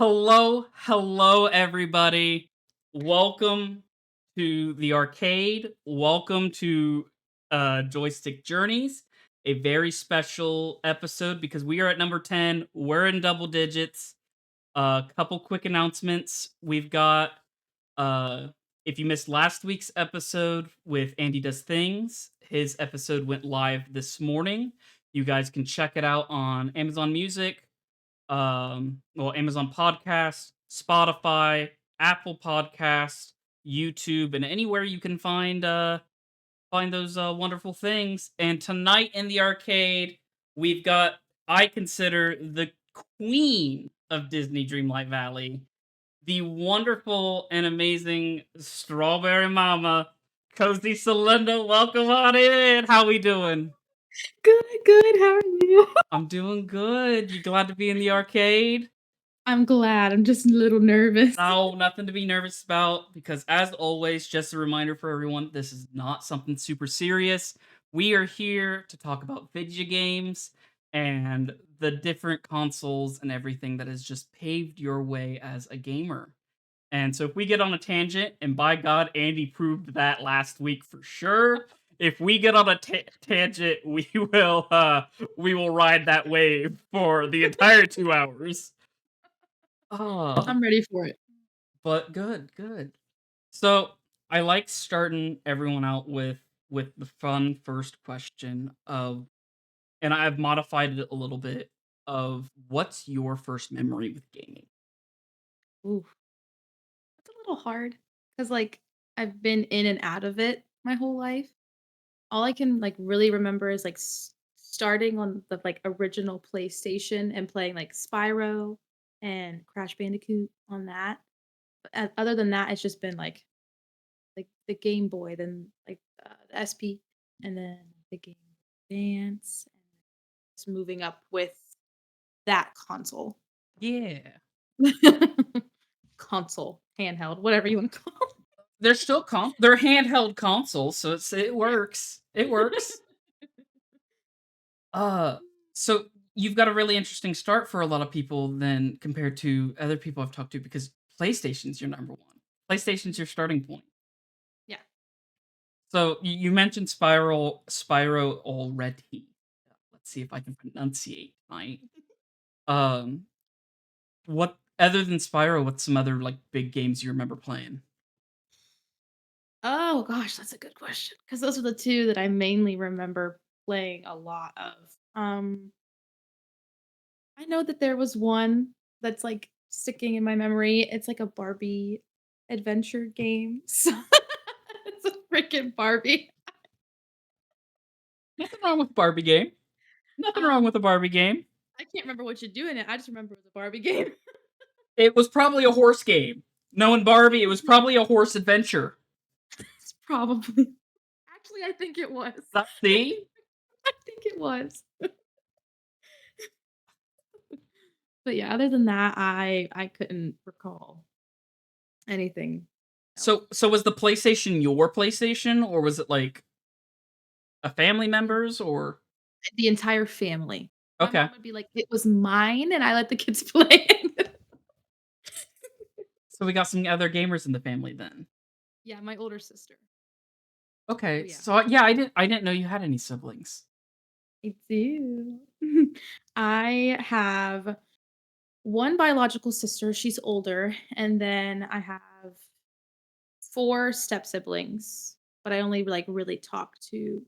Hello, everybody. Welcome to the arcade. Welcome to Joystick Journeys, a very special episode because we are at number 10. We're in double digits. A couple quick announcements. We've got, uh, if you missed last week's episode with Andy Does Things, his episode went live this morning. You guys can check it out on Amazon Music, Amazon Podcasts, Spotify, Apple Podcasts, YouTube, and anywhere you can find those wonderful things. And tonight in the arcade, we've got I consider the queen of Disney Dreamlight Valley, the wonderful and amazing Strawberry Mama, Cozycilynda. Welcome on in. How we doing? Good, good. How are you? I'm doing good. You glad to be in the arcade? I'm glad. I'm just a little nervous. No, nothing to be nervous about because, as always, just a reminder for everyone, this is not something super serious. We are here to talk about video games and the different consoles and everything that has just paved your way as a gamer. And so, if we get on a tangent, and by God, Andy proved that last week for sure. If we get on a tangent, we will ride that wave for the entire 2 hours. Oh. I'm ready for it. But good. So I like starting everyone out with the fun first question of, and I've modified it a little bit, of what's your first memory with gaming? Ooh, that's a little hard because, like, I've been in and out of it my whole life. All I can, like, really remember is, like, starting on the, like, original PlayStation and playing, like, Spyro and Crash Bandicoot on that. But other than that, it's just been, like, the Game Boy, then, like, the SP, and then the Game Boy Advance, and just moving up with that console. Yeah. Console, handheld, whatever you wanna call it. They're still they're handheld consoles, so it Yeah. works. It works. Uh so you've got a really interesting start for a lot of people then compared to other people I've talked to because PlayStation's your number one. PlayStation's your starting point. Yeah. So you mentioned Spyro already. Let's see if I can pronunciate right. Um, what other than Spyro, what's some other like big games you remember playing? Oh gosh, that's a good question. Because those are the 2 that I mainly remember playing a lot of. I know that there was one that's, like, sticking in my memory. It's like a Barbie adventure game. So it's a freaking Barbie. Nothing wrong with Barbie game. Nothing wrong with a Um, Barbie game. I can't remember what you do in it. I just remember it was a Barbie game. It was probably a horse game. Knowing Barbie, it was probably a horse adventure. It's probably actually, I think it was. See? I think it was. But yeah, other than that, I couldn't recall anything else. So was the PlayStation your PlayStation, or was it like a family member's, or The entire family. My okay. mom would be like, "It was mine," and I let the kids play it. So we got some other gamers in the family then. Yeah, my older sister. So Okay. yeah, So yeah, I didn't know you had any siblings. I do. I have one biological sister, she's older, and then I have 4 step siblings, but I only, like, really talk to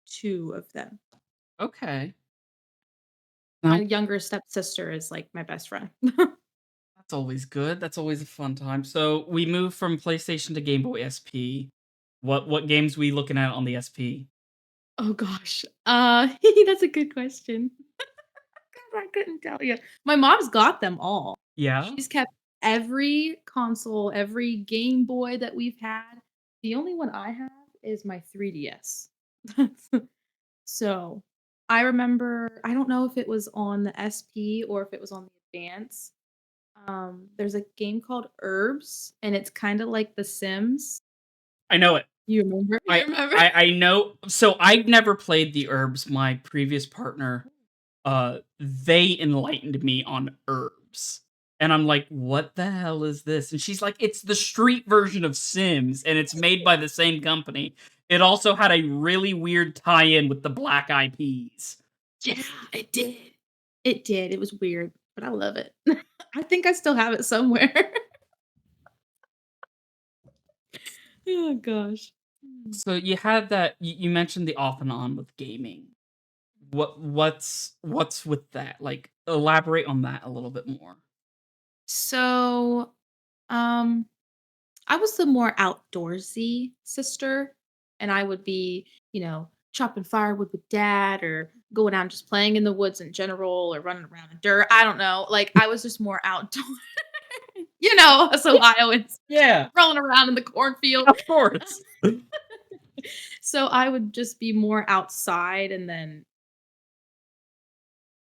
2 of them. Okay. My Now younger stepsister is, like, my best friend. that's always good. That's always a fun time. So we moved from PlayStation to Game Boy SP. What games we looking at on the SP? Oh gosh, that's a good question. I couldn't tell you. My mom's got them all. Yeah. She's kept every console, every Game Boy that we've had. The only one I have is my 3DS. So, I remember I don't know if it was on the SP or if it was on the Advance. There's a game called Herbs, and it's kinda like The Sims. I know it. You remember? You I remember? I know. So I've never played the herbs. My previous partner, they enlightened me on herbs. And I'm like, "What the hell is this?" And she's like, "It's the street version of Sims, and it's made by the same company." It also had a really weird tie-in with the Black Eyed Peas. Yeah, it did. It did. It was weird, but I love it. I think I still have it somewhere. Oh gosh. Mm. So you had that you mentioned the off and on with gaming. What's with that? Like, elaborate on that a little bit more. So, um, I was the more outdoorsy sister, and I would be, chopping firewood with dad or going out and just playing in the woods in general or running around in dirt. I don't know. Like I was just more outdoor. Us Ohioans Yeah, rolling around in the cornfield. of course. So I would just be more outside and then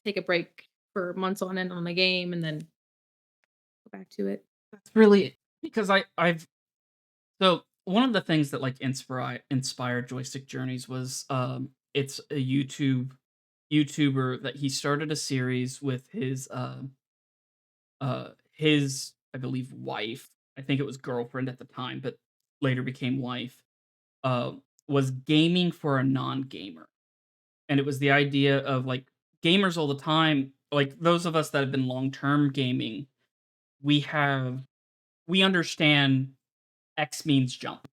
take a break for months on end on the game and then go back to it. That's really because I've so one of the things that like inspired Joystick Journeys was it's a YouTuber that he started a series with his I believe wife. I think it was girlfriend at the time, but later became wife. Uh was gaming for a non-gamer. And it was the idea of like gamers all the time, like those of us that have been long-term gaming, we have we understand X means jump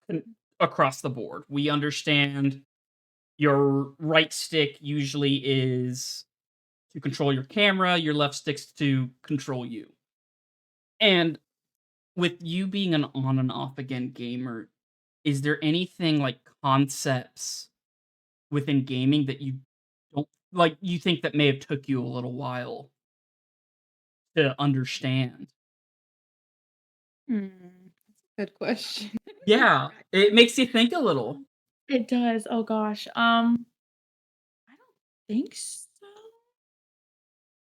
and across the board. We understand your right stick usually is to control your camera, your left stick's to control you. And with you being an on and off again gamer, is there anything like concepts within gaming that you don't like you think that may have took you a little while to understand? That's a good question. Yeah, it makes you think a little. It does. Oh gosh. I don't think so.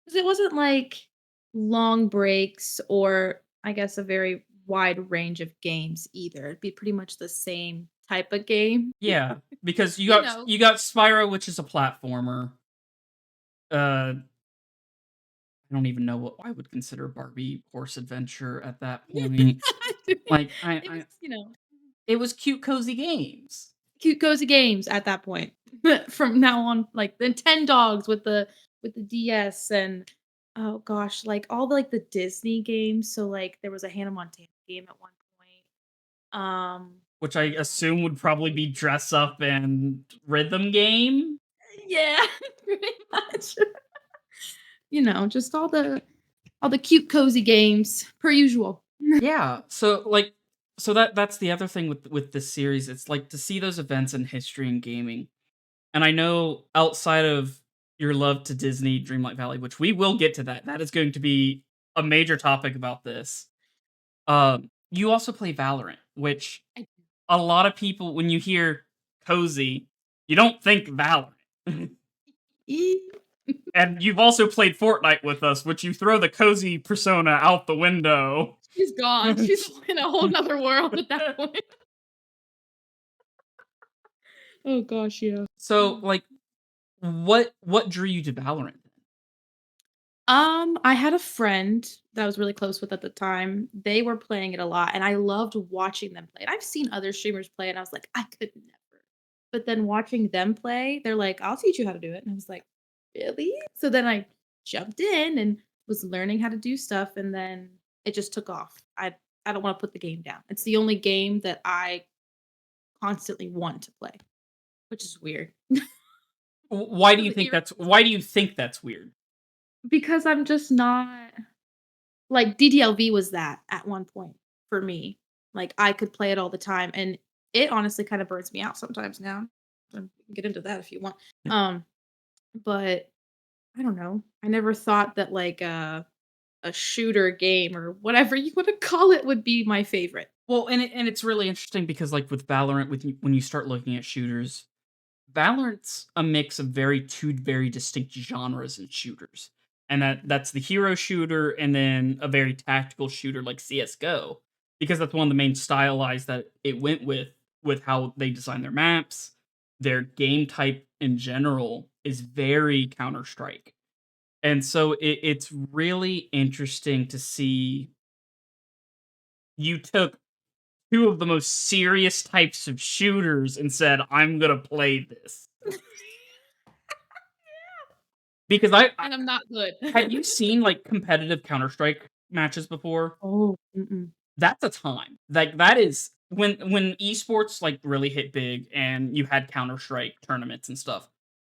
'Cause it wasn't like long breaks or I guess a very wide range of games either. It'd be pretty much the same type of game. Yeah, because You know. you got Spyro, which is a platformer. I don't even know what I would consider Barbie Horse Adventure at that point. Like, It was, it was cute, cozy games. cute cozy games at that point. From now on, like the 10 dogs with the DS and oh gosh, like all the like the Disney games. So like there was a Hannah Montana game at one point. Which I And assume would probably be dress up and rhythm game? yeah, pretty much. Just all the cute cozy games per usual. Yeah, so that's the other thing with this series, it's like to see those events in history and gaming, and I know outside of your love to Disney Dreamlight Valley, which we will get to that is going to be a major topic about this, you also play Valorant, which I a lot of people, when you hear cozy, you don't think Valorant. do. And you've also played Fortnite with us, which you throw the cozy persona out the window. She's gone. She's in a whole nother world at that point. Oh gosh, yeah. So, like, what drew you to Valorant? I had a friend that I was really close with at the time. They were playing it a lot, and I loved watching them play it. I've seen other streamers play, and I was like, I could never. But then watching them play, they're like, I'll teach you how to do it. And I was like, really? So then I jumped in and was learning how to do stuff, and then it just took off. I don't want to put the game down. It's the only game that I constantly want to play, which is weird. Doesn't irritate Why do you think that's weird? because I'm just not like, DDLV was that at one point for me. Like, I could play it all the time, and it honestly kinda burns me out sometimes now. We can get into that if you want. Um, but I don't know. I never thought that, like, a shooter game or whatever you wanna call it would be my favorite. Well, and it's really interesting because, like, with Valorant, when you start looking at shooters, Valorant's a mix of two very distinct genres in shooters, and that's the hero shooter and then a very tactical shooter like CS:GO, because that's one of the main stylized that it went with how they design their maps, their game type in general is very Counter Strike. And so it's really interesting to see you took two of the most serious types of shooters and said, "I'm gonna play this." Because I And I'm not good. have you seen, like, competitive Counter-Strike matches before? Oh, mm-mm. That's a time. Like, that is when esports, like, really hit big and you had Counter-Strike tournaments and stuff,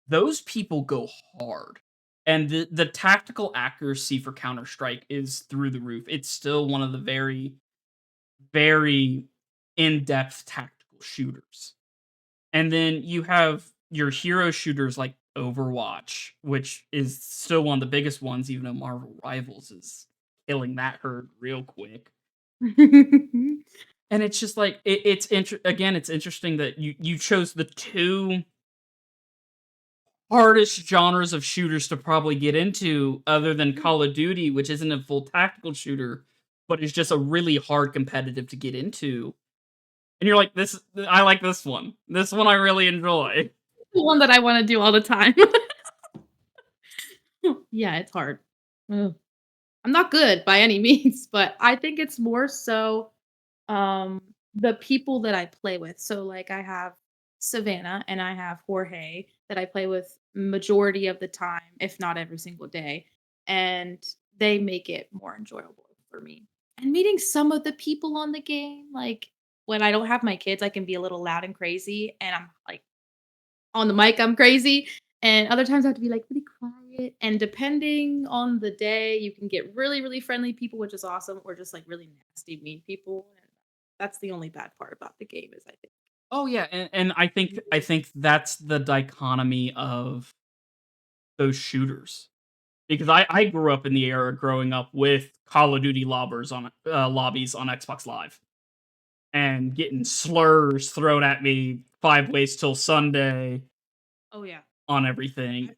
those people go hard. And the tactical accuracy for Counter-Strike is through the roof. It's still one of the very, very in-depth tactical shooters. And then you have your hero shooters like Overwatch, which is still one of the biggest ones, even though Marvel Rivals is killing that herd real quick. And it's just like again, it's interesting that you chose the two hardest genres of shooters to probably get into, other than Call of Duty, which isn't a full tactical shooter, but is just a really hard competitive to get into. And you're like, this, I like this one. This one I really enjoy. The one that I wanna do all the time. Yeah, it's hard. Ugh. I'm not good by any means, but I think it's more so, the people that I play with. So, like, I have Savannah and I have Jorge that I play with majority of the time, if not every single day, and they make it more enjoyable for me. And meeting some of the people on the game, like, when I don't have my kids, I can be a little loud and crazy, and I'm, like, on the mic, I'm crazy, and other times I have to be, like, really quiet, and depending on the day, you can get really, really friendly people, which is awesome, or just, like, really nasty, mean people, and that's the only bad part about the game is I think. Oh yeah, and I think that's the dichotomy of those shooters. Because I grew up in the era growing up with Call of Duty lobbies on Xbox Live, and getting slurs thrown at me 5 ways till Sunday Oh, yeah. on I everything.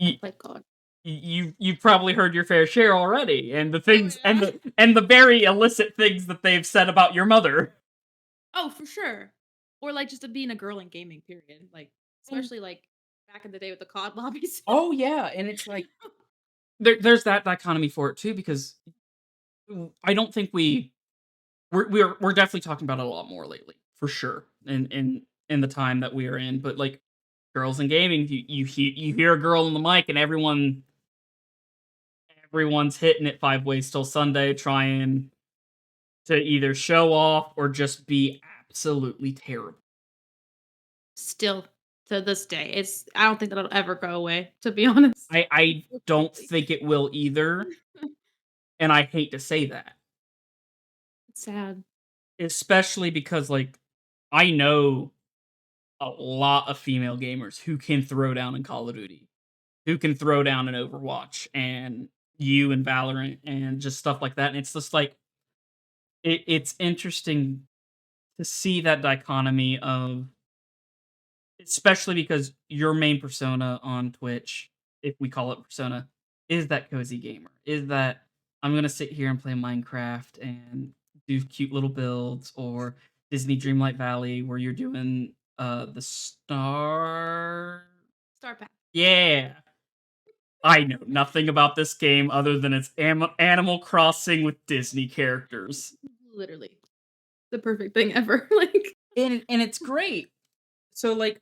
I Y play COD. you've probably heard your fair share already, and the Oh, things yeah. and the very illicit things that they've said about your mother. Oh, for sure. Or, like, just to being a girl in gaming, period, like, Mm. especially, like, back in the day with the COD lobbies. Oh, yeah, and it's like there's that dichotomy for it too, because I don't think we're definitely talking about it a lot more lately, for sure, in the time that we are in, but, like, girls in gaming, you hear a girl on the mic and everyone's hitting it 5 ways till Sunday, trying to either show off or just be absolutely terrible. Still, to this day, it's I don't think that'll ever go away, to be honest, I don't unfortunately. think it will either, and I hate to say that, It's sad. especially because, like, I know a lot of female gamers who can throw down in Call of Duty, who can throw down in Overwatch, and you in Valorant, and just stuff like that, and it's just like it's interesting to see that dichotomy of, especially because your main persona on Twitch, if we call it persona, is that cozy gamer. Is that I'm gonna sit here and play Minecraft and do cute little builds, or Disney Dreamlight Valley where you're doing the star. Star Pack. Yeah. I know nothing about this game other than it's Animal Crossing with Disney characters. Literally. The perfect thing ever, like And it's great. So like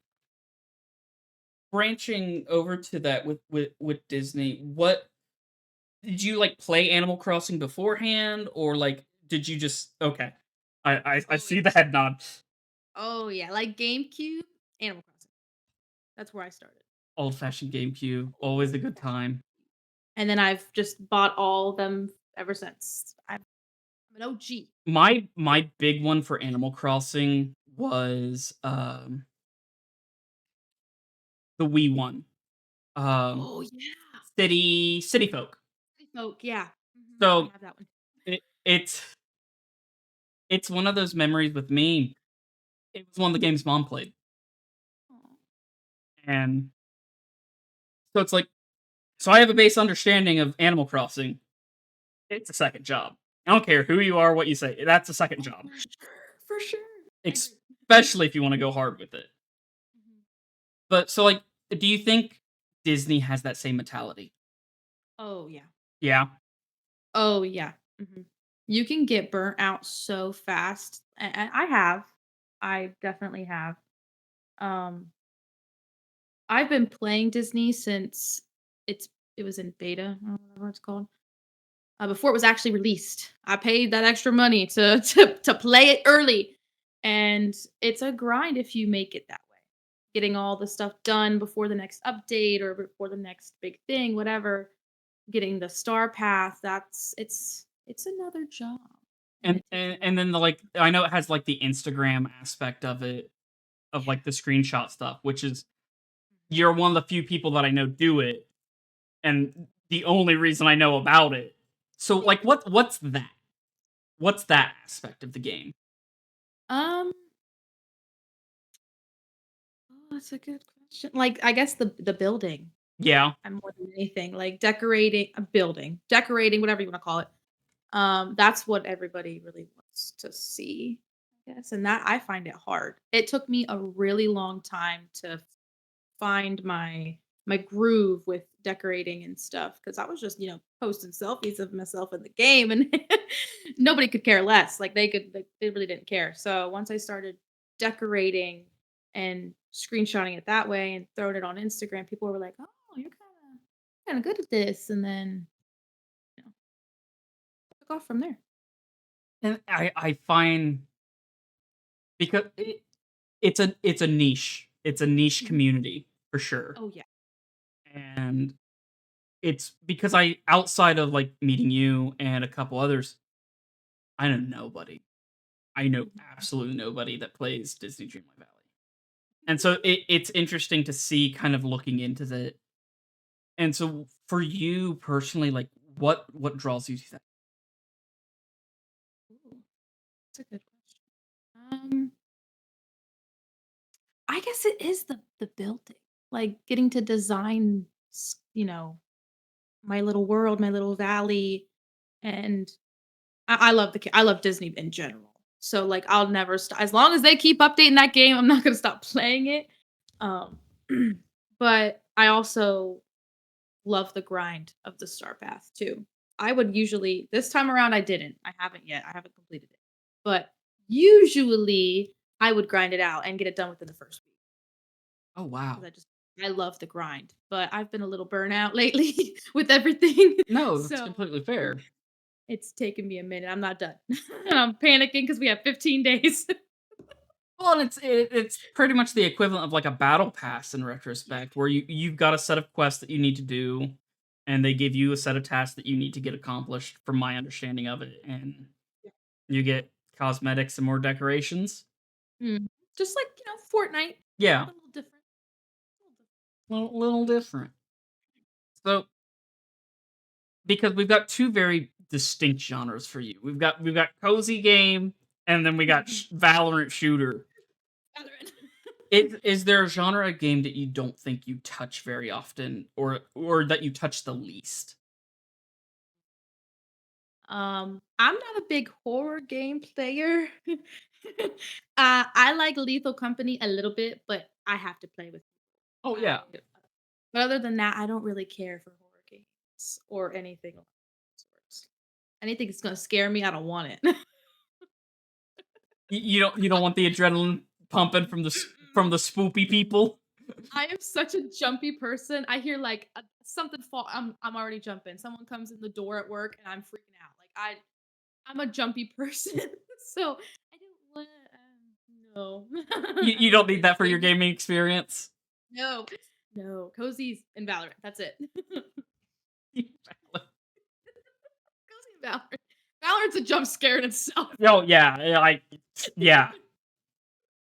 branching over to that with Disney, what did you like play Animal Crossing beforehand, or like did you just okay? I oh, see yeah. the head nod. Oh, yeah, like GameCube, Animal Crossing. That's where I started. Old fashioned GameCube, always a good Old-fashioned. time. And then I've just bought all of them ever since. I'm an OG. My big one for Animal Crossing was the Wii one. Um Oh, yeah. City Folk. City Folk, yeah. I So have that one. it's one of those memories with me. It was one of the games mom played, Aw. and so it's like so I have a base understanding of Animal Crossing. It's a second job. I don't care who you are, what you say. That's a second Oh, job, for sure. I agree. especially if you want to go hard with it. Mhm. But so, like, do you think Disney has that same mentality. Oh, yeah. Yeah. Oh, yeah. Mhm. You can get burnt out so fast, and I have. I definitely have. Um, I've been playing Disney since it's it was in beta, or whatever it's called, before it was actually released. I paid that extra money to to play it early, and it's a grind if you make it that way. Getting all the stuff done before the next update or before the next big thing, whatever. Getting the star path, it's another job, and And it takes a and lot. and then like I know it has like the Instagram aspect of it, of Yeah. like the screenshot stuff, which is you're one of the few people that I know do it, and the only reason I know about it. So like what's that? What's that aspect of the game? Um, oh, that's a good question. Like, I guess the building, Yeah. and more than anything, like decorating a building, decorating, whatever you wanna call it. That's what everybody really wants to see, I guess, and that I find it hard. It took me a really long time to find my groove with decorating and stuff because I was just, posting selfies of myself in the game and nobody could care less. Like they really didn't care. So once I started decorating and screenshotting it that way and throwing it on Instagram, people were like, "Oh, you're kind of good at this." And then, you know, took off from there. And I find because it's a niche. It's a niche Mhm. community for sure. Oh yeah. And it's because I outside of like meeting you and a couple others, I know nobody. I know Mhm. absolutely nobody that plays Disney Dreamlight Valley. And so it's interesting to see kind of looking into that. And so for you personally, like what draws you to that? Ooh, that's a good question. Um, I guess it is the building, like getting to design, my little world, my little valley, and I love I love Disney in general. So like I'll never stop as long as they keep updating that game. I'm not gonna stop playing it. Um, but I also love the grind of the Star Path too. I would usually this time around I didn't. I haven't yet. I haven't completed it. But usually I would grind it out and get it done within the first week Oh because wow. I love the grind. But I've been a little burnout lately with everything. No, that's So completely fair. it's taken me a minute. I'm not done. And I'm panicking because we have 15 days. Well, and it's pretty much the equivalent of like a battle pass in Yeah. retrospect, where you've got a set of quests that you need to do, and they give you a set of tasks that you need to get accomplished. From my understanding of it, and Yeah. you get cosmetics and more decorations. Mm. Just like, Fortnite, Yeah, but a little different. little different. So because we've got two very distinct genres for you, we've got cozy game, and then we got Mhm. Valorant shooter. Valorant. Is there a genre of game that you don't think you touch very often, or that you touch the least? I'm not a big horror game player. I like Lethal Company a little bit, but I have to play with Oh, people. yeah. But other than that, I don't really care for horror games or anything of that sorts. Anything that's gonna scare me, I don't want it. You don't want the adrenaline pumping from the spoopy people? I am such a jumpy person. I hear like something fall. I'm already jumping. Someone comes in the door at work, and I'm freaking out. Like I'm a jumpy person, so I don't want. No, You I don't don't play need that that for your game. gaming experience? No, no, cozies and Valorant. That's it. Cozy and Valorant. Valorant's a jump scare in itself. Oh, yeah, yeah.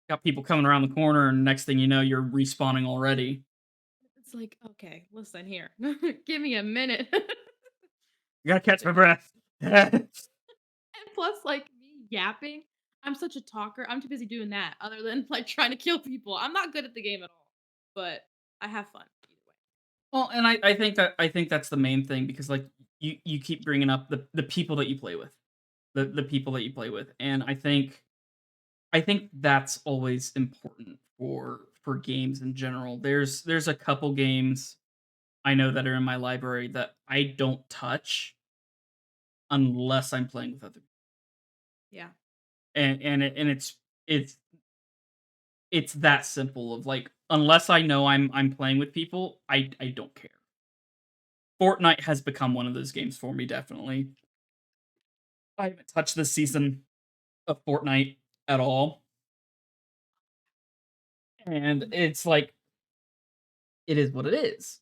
Got people coming around the corner, and next thing you know, you're respawning already. It's like, okay, listen here. Give me a minute. You gotta catch But my yeah. breath. And plus, like me yapping, I'm such a talker. I'm too busy doing that other than like trying to kill people. I'm not good at the game at all, but I have fun either way. Well, and I think that's the main thing because, like, you keep bringing up the people that you play with. The people that you play with, and I think that's always important for games in general. There's a couple games. I know that are in my library that I don't touch unless I'm playing with other, Yeah. and it's it's that simple of like unless I know I'm playing with people, I don't care. Fortnite has become one of those games for me, definitely. I haven't touched this season of Fortnite at all, and it's like it is what it is.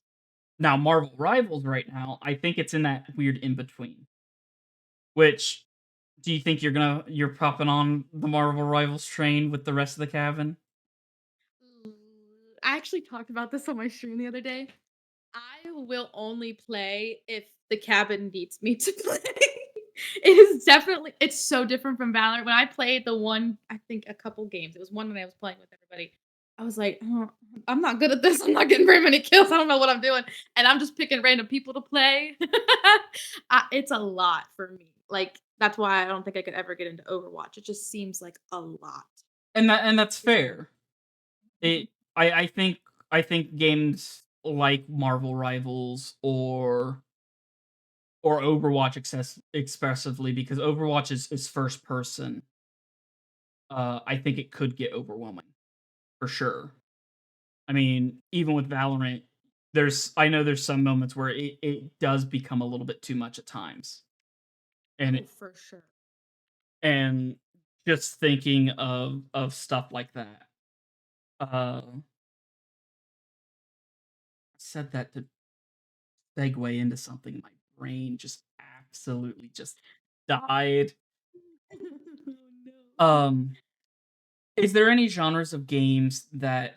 Now, Marvel Rivals right now, I think it's in that weird in between. Which do you think you're popping on the Marvel Rivals train with the rest of the cabin? Ooh, I actually talked about this on my stream the other day. I will only play if the cabin needs me to play. It is definitely it's so different from Valorant. When I played the one, I think a couple games, it was one that I was playing with everybody. I was like, "Oh, I'm not good at this. I'm not getting very many kills. I don't know what I'm doing." And I'm just picking random people to play. It's a lot for me. Like that's why I don't think I could ever get into Overwatch. It just seems like a lot. And that's fair. It I think I think games like Marvel Rivals or Overwatch expressively because Overwatch is first person. I think it could get overwhelming for sure. I mean, even with Valorant, I know there's some moments where it does become a little bit too much at times. And Oh, it, for sure. and just thinking of stuff like that. I said that to segue into something my brain just absolutely just died. Oh, no. Um, is there any genres of games that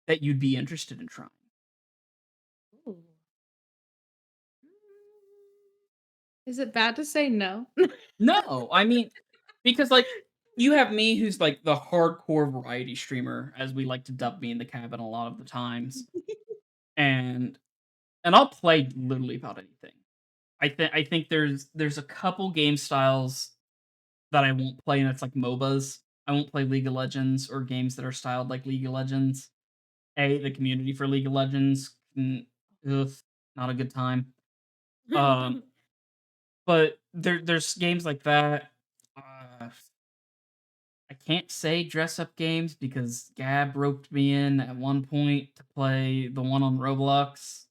you'd be interested in trying? Ooh. Is it bad to say no? No, I mean, because like you have me who's like the hardcore variety streamer, as we like to dub me in the cabin a lot of the times, and I'll play literally about anything. I think there's a couple game styles that I won't play, and it's like MOBAs. I won't play League of Legends or games that are styled like League of Legends. The community for League of Legends, ugh, not a good time. Um, but there's games like that. I can't say dress up games because Gab roped me in at one point to play the one on Roblox.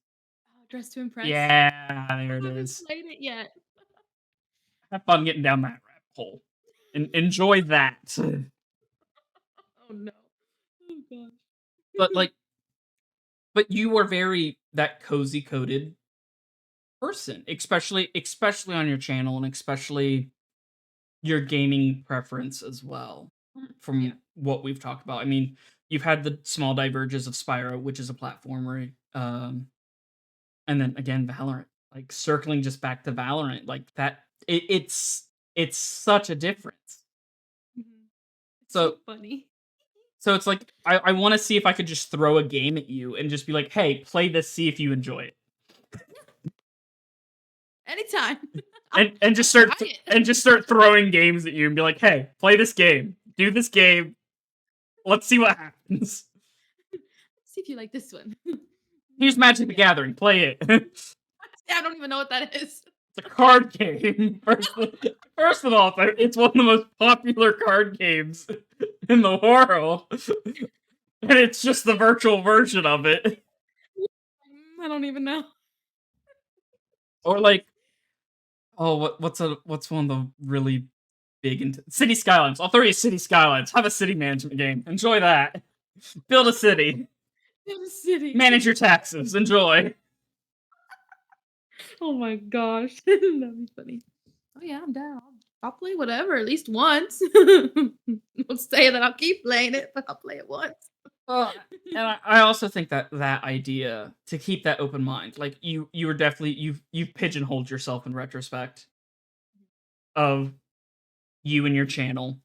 Oh, Dress to Impress? Yeah, there it I haven't is. played it yet. Have fun getting down that rabbit hole. And enjoy that. Oh, no. Oh, gosh. But like but you are very that cozy coded person, especially on your channel and especially your gaming preference as well. Yeah. From what we've talked about. I mean, you've had the small diverges of Spyro, which is a platformer. And then again, Valorant. Like circling just back to Valorant, like that it's such a difference. Mhm. It's so So funny. so it's like I want to see if I could just throw a game at you and just be like, "Hey, play this, see if you enjoy it." Anytime. I'll And I'll try it. just start throwing games at you and be like, "Hey, play this game. Do this game. Let's see what happens." See if you like this one. Here's Magic the Yeah. Gathering. Play it. It's I don't even know what that is. a card game. First of all, it's one of the most popular card games in the world, and it's just the virtual version of it. I don't even know. Or like, oh, what's one of the really big City Skylines? I'll throw you City Skylines. Have a city management game. Enjoy that. Build a city. In the city. Manage your taxes. Enjoy. Oh my gosh. That'd be funny. Oh yeah, I'm down. I'll play whatever at least once. Don't say that I'll keep playing it, but I'll play it once. Well, and I also think that that idea to keep that open mind, like you were definitely you've pigeonholed yourself in retrospect of you and your channel.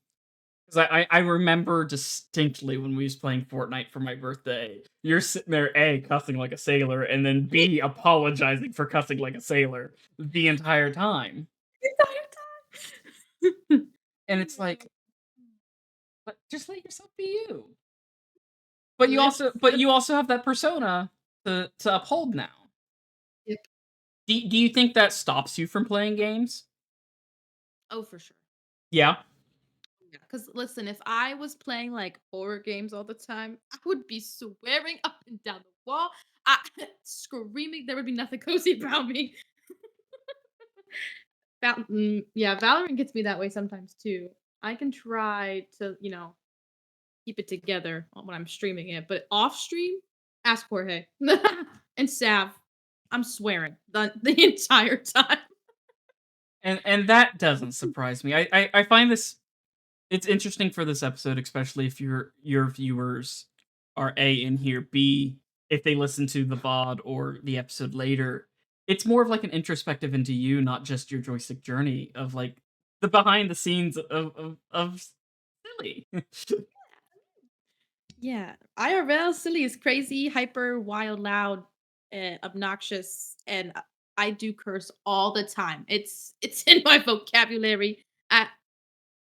Because I remember distinctly when we was playing Fortnite for my birthday, you're sitting there A cussing like a sailor, and then B apologizing for cussing like a sailor the entire time. And Oh it's my like, god. just let yourself be you. Listen. But you also have that persona to uphold now. Do you think that stops you from playing games? Oh, for sure. Yeah. Yeah, because listen, if I was playing like horror games all the time, I would be swearing up and down the wall. I screaming. There would be nothing cozy about me. Yeah, Valorant gets me that way sometimes too. I can try to, keep it together when I'm streaming it, but off stream, ask Jorge and Sav. I'm swearing the entire time. And that doesn't surprise me. I find this it's interesting for this episode, especially if your viewers are A in here, B if they listen to the VOD or the episode later. It's more of like an introspective into you, not just your joystick journey of like the behind the scenes of silly. Yeah, IRL silly is crazy, hyper, wild, loud, and obnoxious, and I do curse all the time. It's in my vocabulary at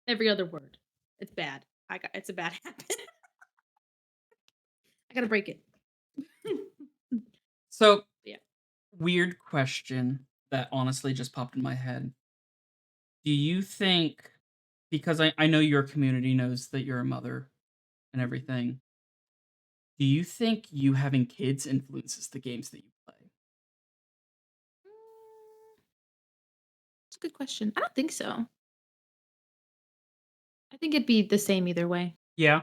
every other word. It's bad. It's a bad habit. I gotta break it. So, Yeah. weird question that honestly just popped in my head. Do you think because I know your community knows that you're a mother and Mhm. everything, do you think you having kids influences the games that you play? It's a good question. I don't think so. I think it'd be the same either way. Yeah,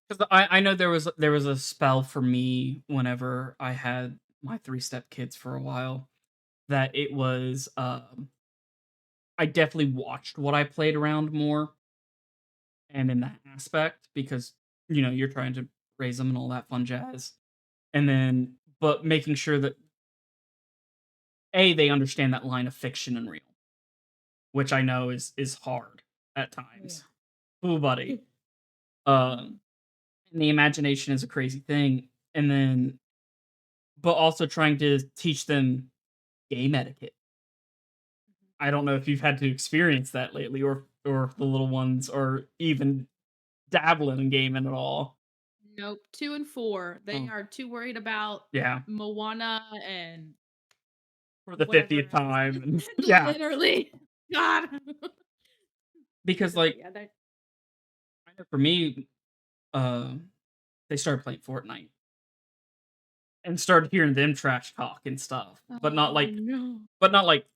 because I know there was a spell for me whenever I had my three-step kids for a while that it was, I definitely watched what I played around more and in that aspect because, you're trying to raise them and all that fun jazz, and then but making sure that, A, they understand that line of fiction and real, which I know is hard at Oh yeah. times. Ooh, buddy. Um, and the imagination is a crazy thing, and then but also trying to teach them game etiquette. I don't know if you've had to experience that lately or if the little ones are even dabbling in gaming at all. Nope. 2 and 4. They Oh, are too worried about yeah, Moana and for the whatever 50th else. time, and yeah, Literally. God. because, So like, yeah, that I know for me, uh, they started playing Fortnite and started hearing them trash talk and stuff, oh no. but not like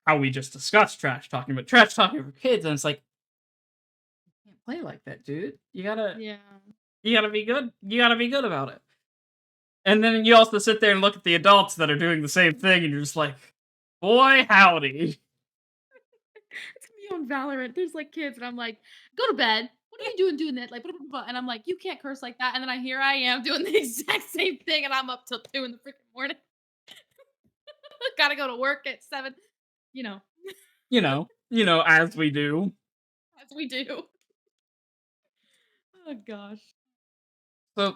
how we just discussed trash talking, but trash talking for kids, and it's like, "You can't play like that, dude. Yeah. You gotta be good. You gotta be good about it." And then you also sit there and look at the adults that are doing the same thing, and you're just like, "Boy, howdy." It's me on Valorant. There's like kids, and I'm like, go to bed. What are you doing that? Like, blah, blah, blah, blah. And I'm like, you can't curse like that. And then here I am doing the exact same thing, and I'm up till 2 in the freaking morning. Gotta go to work at 7. You know, As we do. as we do. Oh gosh. So,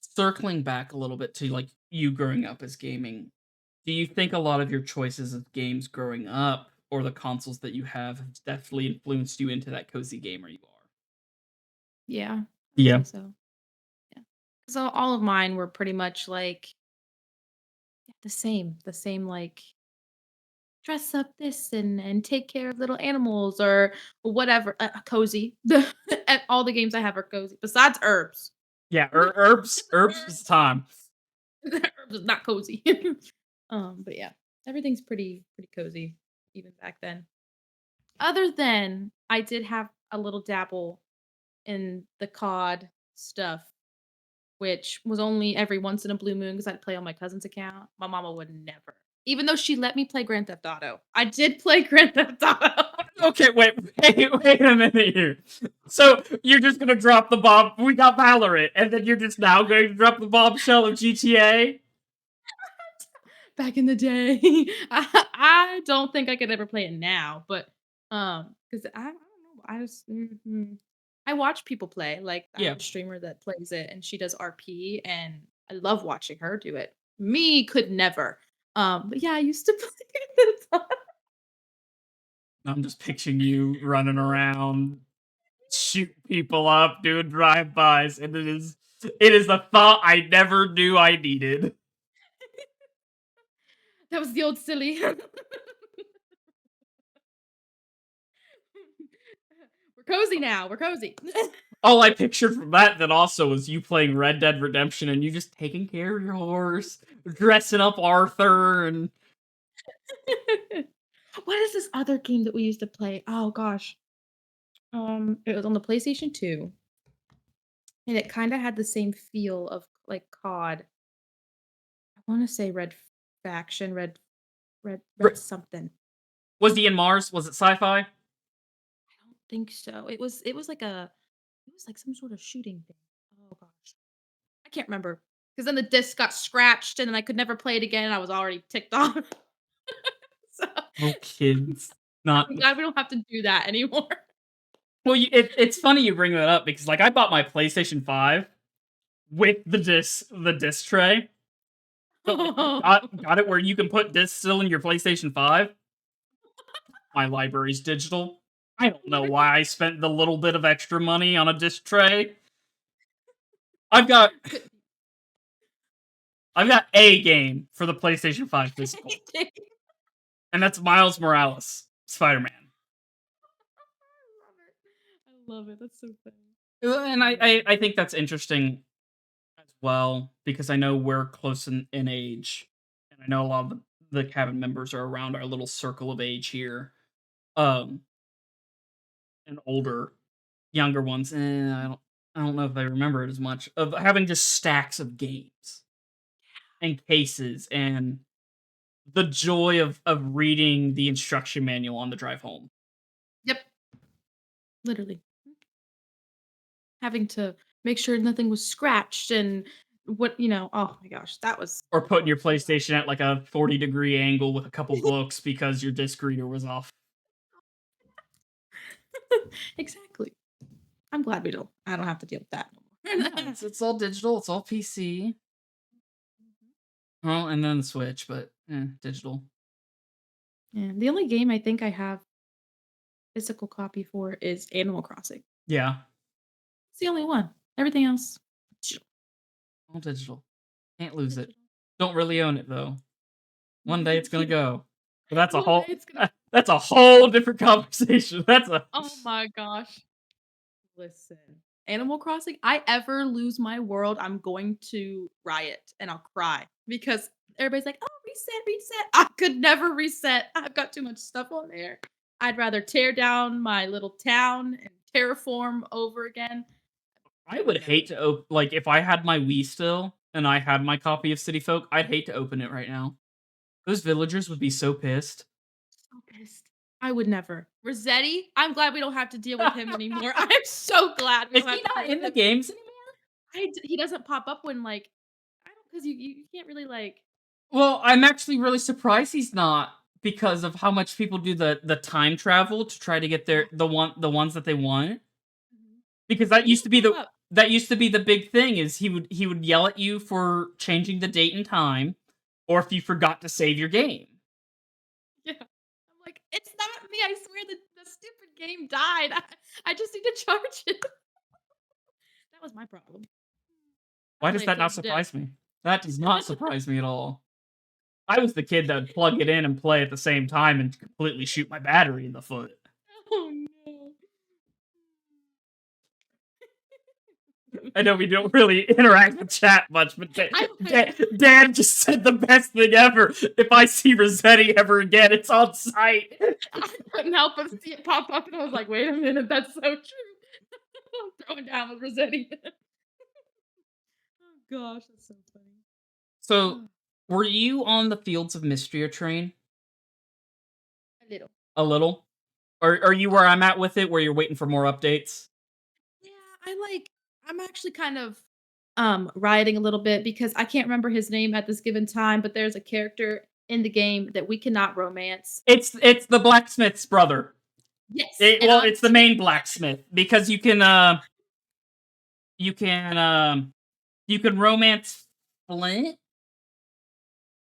circling back a little bit to, like, you growing up as gaming, do you think a lot of your choices of games growing up or the consoles that you have definitely influenced you into that cozy gamer you are? Yeah, I would Yeah. say so. Yeah. So all of mine were pretty much like the same like dress up this and take care of little animals or whatever. Cozy. And all the games I have are cozy. Besides herbs. Yeah, herbs is time. Herbs is not cozy. But yeah, everything's pretty cozy even back then. Other than I did have a little dabble in the COD stuff, which was only every once in a blue moon because I'd play on my cousin's account. My mama would never. Even though she let me play Grand Theft Auto. I did play Grand Theft Auto. Okay, wait a minute here. So you're just gonna drop the bomb? We got Valorant, and then you're just now going to drop the bombshell of GTA? Back in the day. I don't think I could ever play it now, but because I don't know. I watch people play. Like I have Yeah. a streamer that plays it and she does RP and I love watching her do it. Me could never. But yeah, I used to play it. I'm just picturing you running around, shooting people up, doing drive-bys, and it is the thought I never knew I needed. That was the old silly. We're cozy now. We're cozy. All I pictured from that also was you playing Red Dead Redemption and you just taking care of your horse, dressing up Arthur, and What is this other game that we used to play? Oh gosh. It was on the PlayStation 2, and it kinda had the same feel of, like, COD. I wanna say Red Faction, Red R- something. was he in Mars? Was it sci-fi? I don't think so. It was like some sort of shooting thing. Oh gosh. I can't remember. Because then the disc got scratched, and then I could never play it again, and I was already ticked off. So, Oh, kids, not I'm glad we don't have to do that anymore. well. It's funny you bring that up because like I bought my PlayStation 5 with the disc tray. So like I got it where you can put discs still in your PlayStation 5. My library's digital. I don't know why I spent the little bit of extra money on a disc tray. I've got Couldn't I've got a game for the PlayStation 5 physical, be. and that's Miles Morales, Spider-Man. I love it. That's so funny. And Love it. I think that's interesting as well because I know we're close in age, and I know a lot of the cabin members are around our little circle of age here. Um, and older, younger ones, I don't know if they remember it as much of having just stacks of games and cases and the joy of reading the instruction manual on the drive home Yep, literally. Having to make sure nothing was scratched and oh my gosh, that was or putting your so PlayStation at like a 40-degree angle with a couple books because your disc reader was off. exactly. I'm glad I don't have to deal with that no Yeah, more. it's all digital, it's all PC. Well, and then the Switch, but digital. Yeah, the only game I think I have physical copy for is Animal Crossing. Yeah, It's the only one. Everything else, digital, all digital. Can't lose it. digital. Don't really own it though. One day it's gonna go. But that's a One day whole it's gonna that's a whole different conversation. That's a Oh my gosh. Listen, Animal Crossing, I ever lose my world, I'm going to riot and I'll cry because everybody's like, "Oh, reset, reset." I could never reset. I've got too much stuff on there. I'd rather tear down my little town and terraform over again. I I would would never. hate to like if I had my Wii still and I had my copy of City Folk, I'd hate to open it right now. Those villagers would be so pissed. So pissed. I would never. Rossetti, I'm glad we don't have to deal with him anymore. I'm so glad we Is don't he have to not deal in with the him. games anymore? He doesn't pop up when like I don't because you can't really like Well, I'm actually really surprised he's not because of how much people do the time travel to try to get yeah. the ones that they want. Mhm. Because He don't pop up. that used to be the big thing is he would yell at you for changing the date and time, or if you forgot to save your game. Yeah. I'm like, "It's not me, I swear the stupid game died. I just need to charge it." That was my problem. I Why does play it that till not it's dead. surprise me? That does not surprise me at all. I was the kid that would plug it in and play at the same time and completely shoot my battery in the foot. Oh, no. I know we don't really interact with chat much, but I like Dan just said the best thing ever. If I see Rossetti ever again, it's on site. I couldn't help but see it pop up, and I was like, "Wait a minute, that's so true." I'm throwing down with Rossetti. Oh gosh, that's so funny. So, Ugh, were you on the Fields of Mystria train a little. a little? Or are you where I'm at with it, where you're waiting for more updates? Yeah, I'm actually kind of rioting a little bit because I can't remember his name at this given time, but there's a character in the game that we cannot romance. It's the blacksmith's brother. Yes, and Well, I it's the main blacksmith because you can you can romance Flint.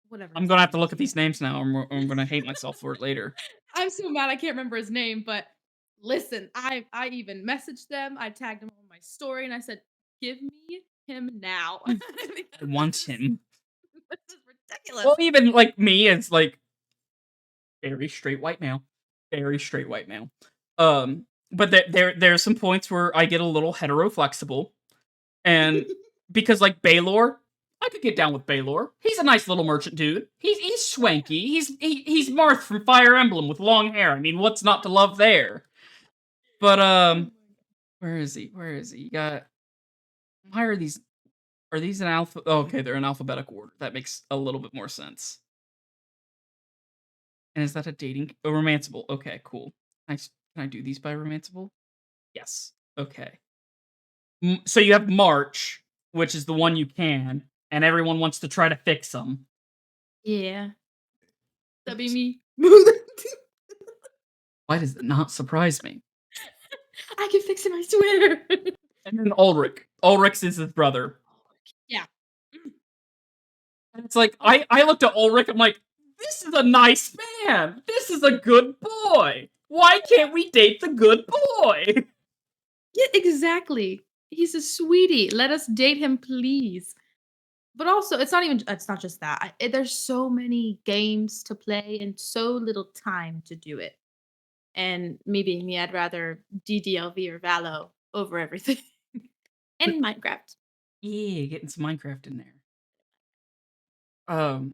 whatever I'm his gonna have name to look is, at yeah. these names now, or I'm gonna hate myself for it later. I'm so mad I can't remember his name, but listen, I even messaged them, I tagged him on my story, and I said, "Give me him now." I want him. This is Well, ridiculous. even like me, it's like very straight white male, very straight white male. But there's some points where I get a little hetero flexible, and because like Baylor, I could get down with Baylor. He's a nice little merchant dude. He's swanky. He's Marth from Fire Emblem with long hair. I mean, what's not to love there? But Oh my where is he? Where is he? You got why are these? Are these in alpha? Oh, okay, they're in alphabetical order. That makes a little bit more sense. And is that a dating? Oh, romanceable. Okay, cool. Can I do these by romanceable? Yes. Okay. So you have March, which is the one you can, and everyone wants to try to fix them. Yeah, that'd be Oops. me. Why does it not surprise me? I can fix him, I swear. And then Ulrich. Ulrich's is his brother. Yeah. Mm. And it's like I looked at Ulrich. I'm like, this is a nice man. This is a good boy. Why can't we date the good boy? Yeah, exactly. He's a sweetie. Let us date him, please. But also, it's not just that. There's so many games to play and so little time to do it. And me being me, I'd rather DDLV or Valo over everything. And Minecraft. Yeah, getting some Minecraft in there. Um,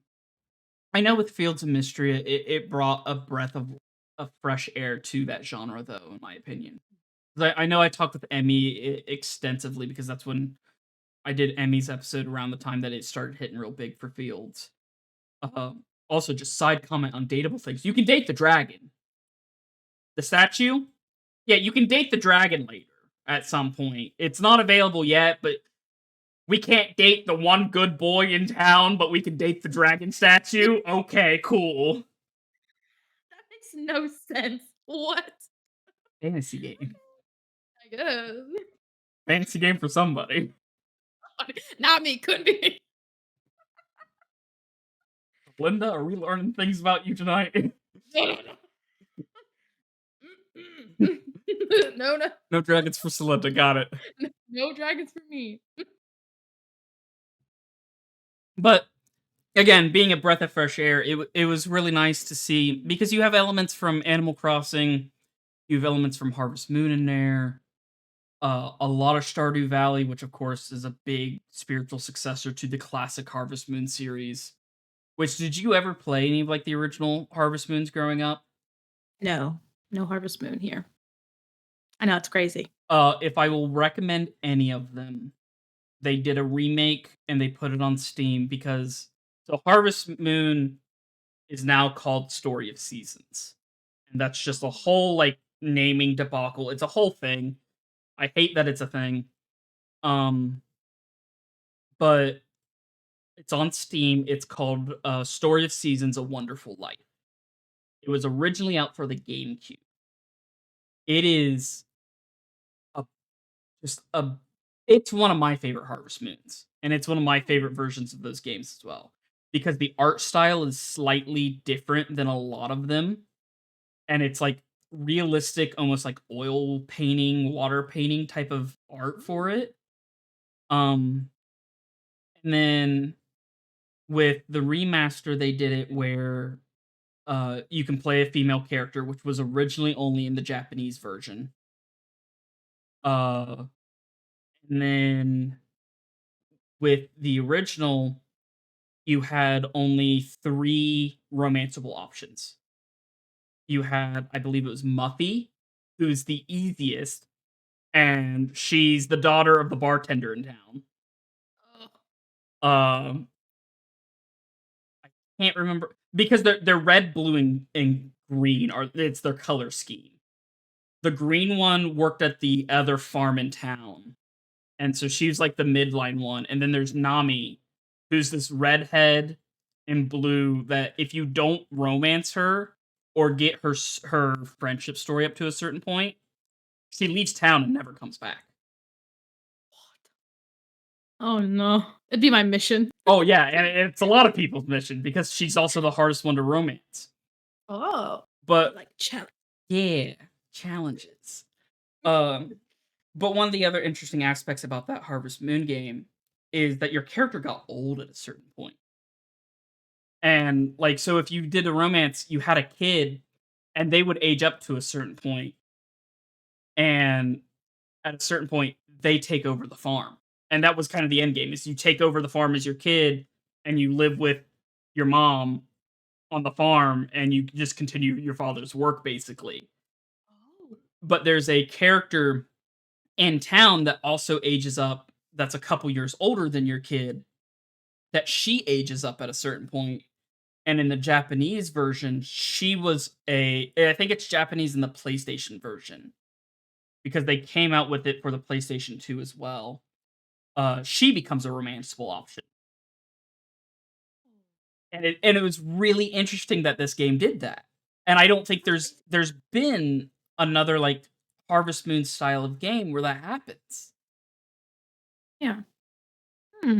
I know with Fields of Mystery, it brought a breath of fresh air to that genre, though, in my opinion. 'Cause I know I talked with Emmy extensively because that's when I did Emmy's episode around the time that it started hitting real big for Fields. Also, just side comment on dateable things. You can date the dragon. The statue? Yeah, you can date the dragon later at some point. It's not available yet, but we can't date the one good boy in town, but we can date the dragon statue? Okay, cool. That makes no sense. What? Fantasy game. I guess. Fantasy game for somebody. Not me, could be. Linda, are we learning things about you tonight? No, no, no. Mm-mm. No, no. No dragons for Celinda, got it. No dragons for me. But again, being a breath of fresh air, it was really nice to see because you have elements from Animal Crossing, you have elements from Harvest Moon in there, a lot of Stardew Valley, which of course is a big spiritual successor to the classic Harvest Moon series. Which did you ever play any of like the original Harvest Moons growing up? No. No Harvest Moon here. I know, it's crazy. If I will recommend any of them, they did a remake and they put it on Steam because so Harvest Moon is now called Story of Seasons. And that's just a whole like naming debacle. It's a whole thing. I hate that it's a thing. Um but it's on Steam. It's called Story of Seasons: A Wonderful Life. It was originally out for the GameCube. It is a just a it's one of my favorite Harvest Moons, and it's one of my favorite versions of those games as well because the art style is slightly different than a lot of them, and it's like realistic, almost like oil painting, water painting type of art for it. Um, and then with the remaster, they did it where you can play a female character, which was originally only in the Japanese version. Uh, and then with the original, you had only 3 romanceable options. You had, I believe it was Muffy, who's the easiest, and she's the daughter of the bartender in town. Ugh. Um, I can't remember because they're red, blue, and green are it's their color scheme. The green one worked at the other farm in town, and so she's like the midline one, and then there's Nami, who's this redhead in blue that if you don't romance her or get her friendship story up to a certain point, she leaves town and never comes back. Oh, no. It'd be my mission. Oh yeah, and it's a lot of people's mission because she's also the hardest one to romance. Oh. I But like challenge. yeah, challenges. Um, but one of the other interesting aspects about that Harvest Moon game is that your character got old at a certain point. And, like, so if you did a romance, you had a kid, and they would age up to a certain point, and at a certain point, they take over the farm. And that was kind of the end game, is you take over the farm as your kid, and you live with your mom on the farm, and you just continue your father's work, basically. Oh. But there's a character in town that also ages up that's a couple years older than your kid, that she ages up at a certain point. And in the Japanese version, she was I think it's Japanese in the PlayStation version because they came out with it for the PlayStation 2 as well. She becomes a romanceable option. And it was really interesting that this game did that. And I don't think there's been another like Harvest Moon style of game where that happens. Yeah. Hmm,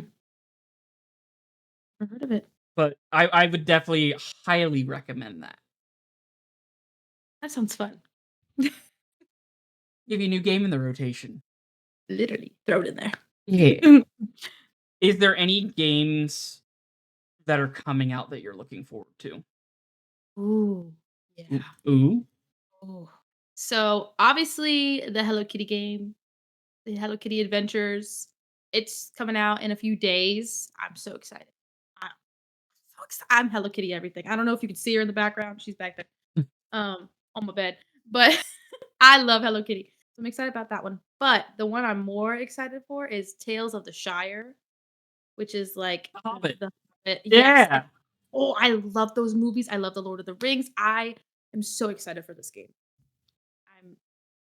never heard of it. But I would definitely highly recommend that. That sounds fun. Give you a new game in the rotation. Literally, throw it in Yeah. there. Is there any games that are coming out that you're looking forward to? Ooh, yeah. Ooh. Ooh. So, obviously, the Hello Kitty game, the Hello Kitty Adventures, it's coming out in a few days. I'm so excited. I'm I'm Hello Kitty everything. I don't know if you can see her in the background. She's back there, on my bed, but I love Hello Kitty. So I'm excited about that one. But the one I'm more excited for is Tales of the Shire, which is like The Hobbit. the yes. Yeah. Oh, I love those movies. I love The Lord of the Rings. I am so excited for this game. I'm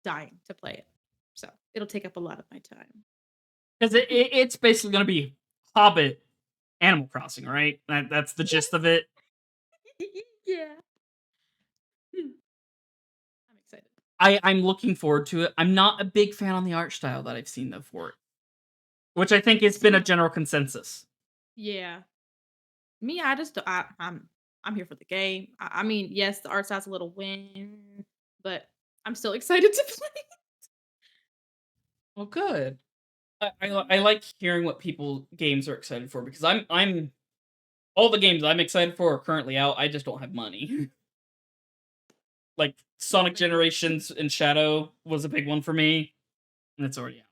dying to play it. So it'll take up a lot of my time. 'Cause it's basically gonna be Hobbit, Animal Crossing, right? That's the gist of it. Yeah. Hmm, I'm excited. I'm looking forward to it. I'm not a big fan on the art style that I've seen though for it, which I think has been a See, general consensus. yeah. Me, I just I'm here for the game. I mean, yes, the art style's a little win, but I'm still excited to play. Well, good. I like hearing what people games are excited for because I'm all the games I'm excited for are currently out. I just don't have money. Like Sonic Same. Generations and Shadow was a big one for me, and it's already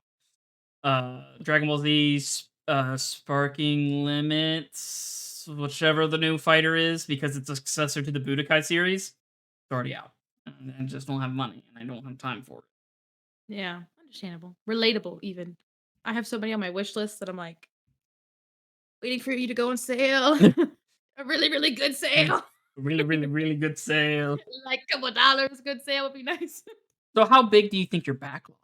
out. Dragon Ball Z, Sparking Limits, whichever the new fighter is, because it's a successor to the Budokai series. It's already out, and I just don't have money, and I don't have time for it. Yeah, understandable. Relatable even. I have so many on my wish list that I'm like waiting for you to go on sale. A really, really good sale. Really, really, really good sale. Like a couple of dollars, good sale would be nice. So, how big do you think your backlog?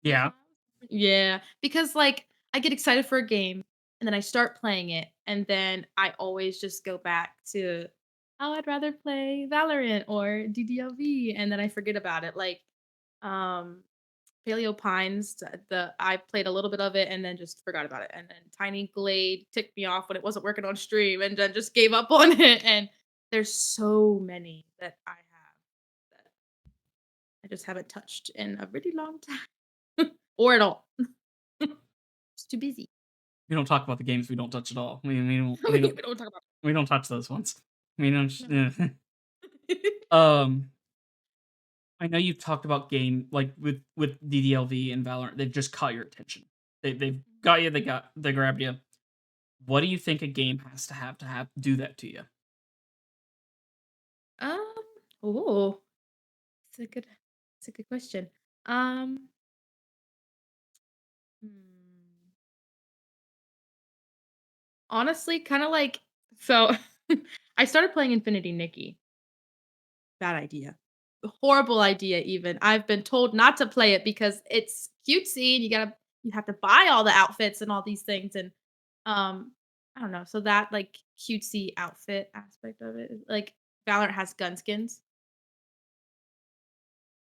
Yeah. Um, yeah, because, like, I get excited for a game, and then I start playing it, and then I always just go back to, "Oh, I'd rather play Valorant or DDLV," and then I forget about it, like, um, Paleo Pines, the I played a little bit of it and then just forgot about it, and then Tiny Glade ticked me off when it wasn't working on stream, and then just gave up on it, and there's so many that I have that I just haven't touched in a really long time. Or at all. Just too busy. We don't talk about the games we don't touch at all. We don't we We don't don't talk about we don't touch those ones. We don't. no. um, I know you've talked about game like with DDLV and Valorant. They've just caught your attention. They've got you. They grabbed you. What do you think a game has to have do that to you? Um, oh, it's a good question. Um, hmm, honestly, kinda like so I started playing Infinity Nikki. Bad idea. Horrible idea even. I've been told not to play it because it's cutesy and you have to buy all the outfits and all these things and, I don't know, so that, like, cutesy outfit aspect of it, like, Valorant has gun skins.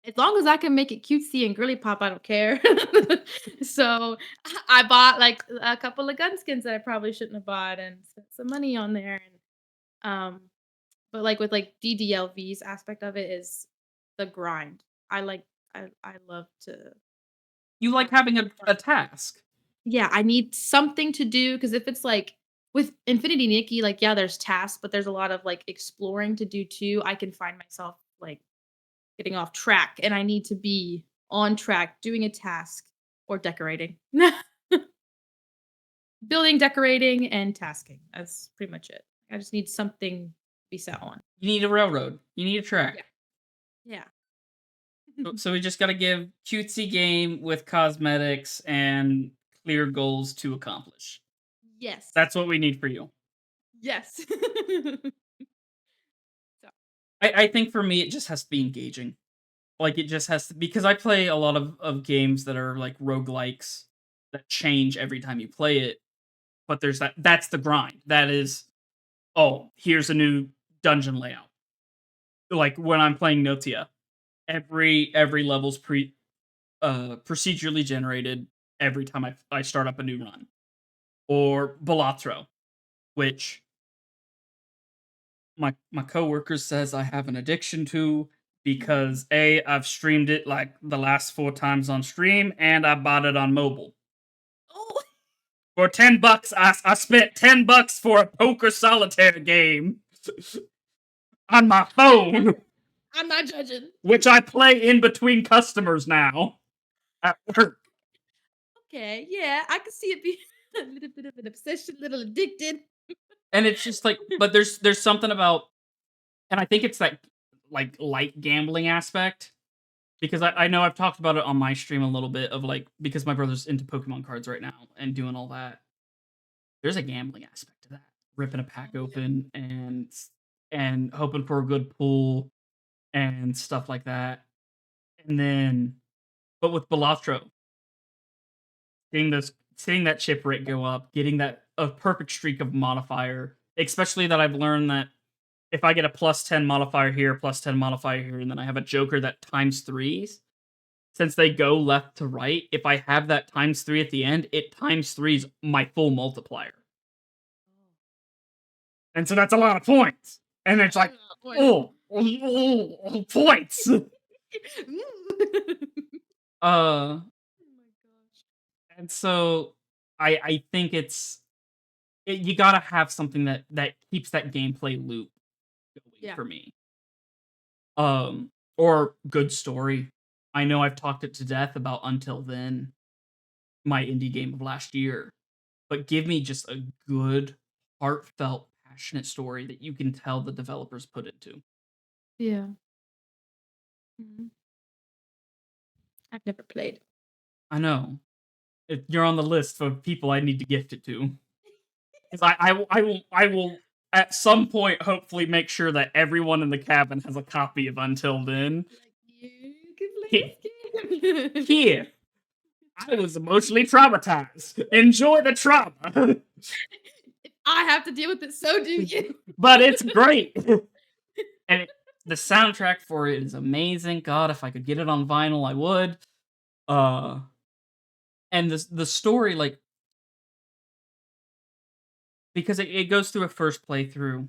As long as I can make it cutesy and girly pop, I don't care. So, I bought, like, a couple of gun skins that I probably shouldn't have bought and spent some money on there and, but, like, with, like, DDLV's aspect of it is the grind. I like I love to You like work having really a hard. task. yeah, I need something to do because if it's like with Infinity Nikki, like, yeah, there's tasks, but there's a lot of, like, exploring to do too. I can find myself, like, getting off track, and I need to be on track doing a task or decorating. Building, decorating, and tasking. That's pretty much it. I just need something to be set on. You need a railroad. You need a Yeah. track. Yeah. So we just got to give cutesy game with cosmetics and clear goals to accomplish. Yes. That's what we need for you. Yes. So I think for me, it just has to be engaging. Like it just has to because I play a lot of games that are like roguelikes that change every time you play it. But there's that's the grind. That is, oh, here's a new dungeon layout. Like when I'm playing Notia, every level's procedurally generated every time I start up a new run. Or Balatro, which my coworker says I have an addiction to because A, I've streamed it like the last 4 times on stream, and I bought it on mobile. oh, For $10, I spent $10 for a poker solitaire game on my phone, I'm not judging. which I play in between customers now at work. Okay, yeah, I can see it being a little bit of an obsession, a little addicted. And it's just like, but there's something about, and I think it's that like light gambling aspect because I know I've talked about it on my stream a little bit of like because my brother's into Pokemon cards right now and doing all that. There's a gambling aspect to that. Ripping a pack Oh, yeah. open and hoping for a good pull and stuff like that. And then but with Balatro, seeing that chip rate go up, getting that a perfect streak of modifier, especially that I've learned that if I get a plus 10 modifier here, plus 10 modifier here, and then I have a Joker that times threes, since they go left to right, if I have that times three at the end, it times threes my full multiplier. And so that's a lot of points. And it's like, points. Uh, Oh my gosh. and so I think you gotta have something that keeps that gameplay loop going Yeah. for me. Or good story. I know I've talked it to death about Until Then, my indie game of last year, but give me just a good, heartfelt, passionate story that you can tell the developers put into. Yeah. Mhm. I've never played. I know. You're on the list of people I need to gift it to. Because I will at some point hopefully make sure that everyone in the cabin has a copy of Until Then. Like, you can He- play this game. Here, I was emotionally traumatized. Enjoy the trauma. If I have to deal with it, so do you. But it's great. And the soundtrack for it is amazing. God, if I could get it on vinyl, I would. Uh and the story, like because it goes through a first playthrough,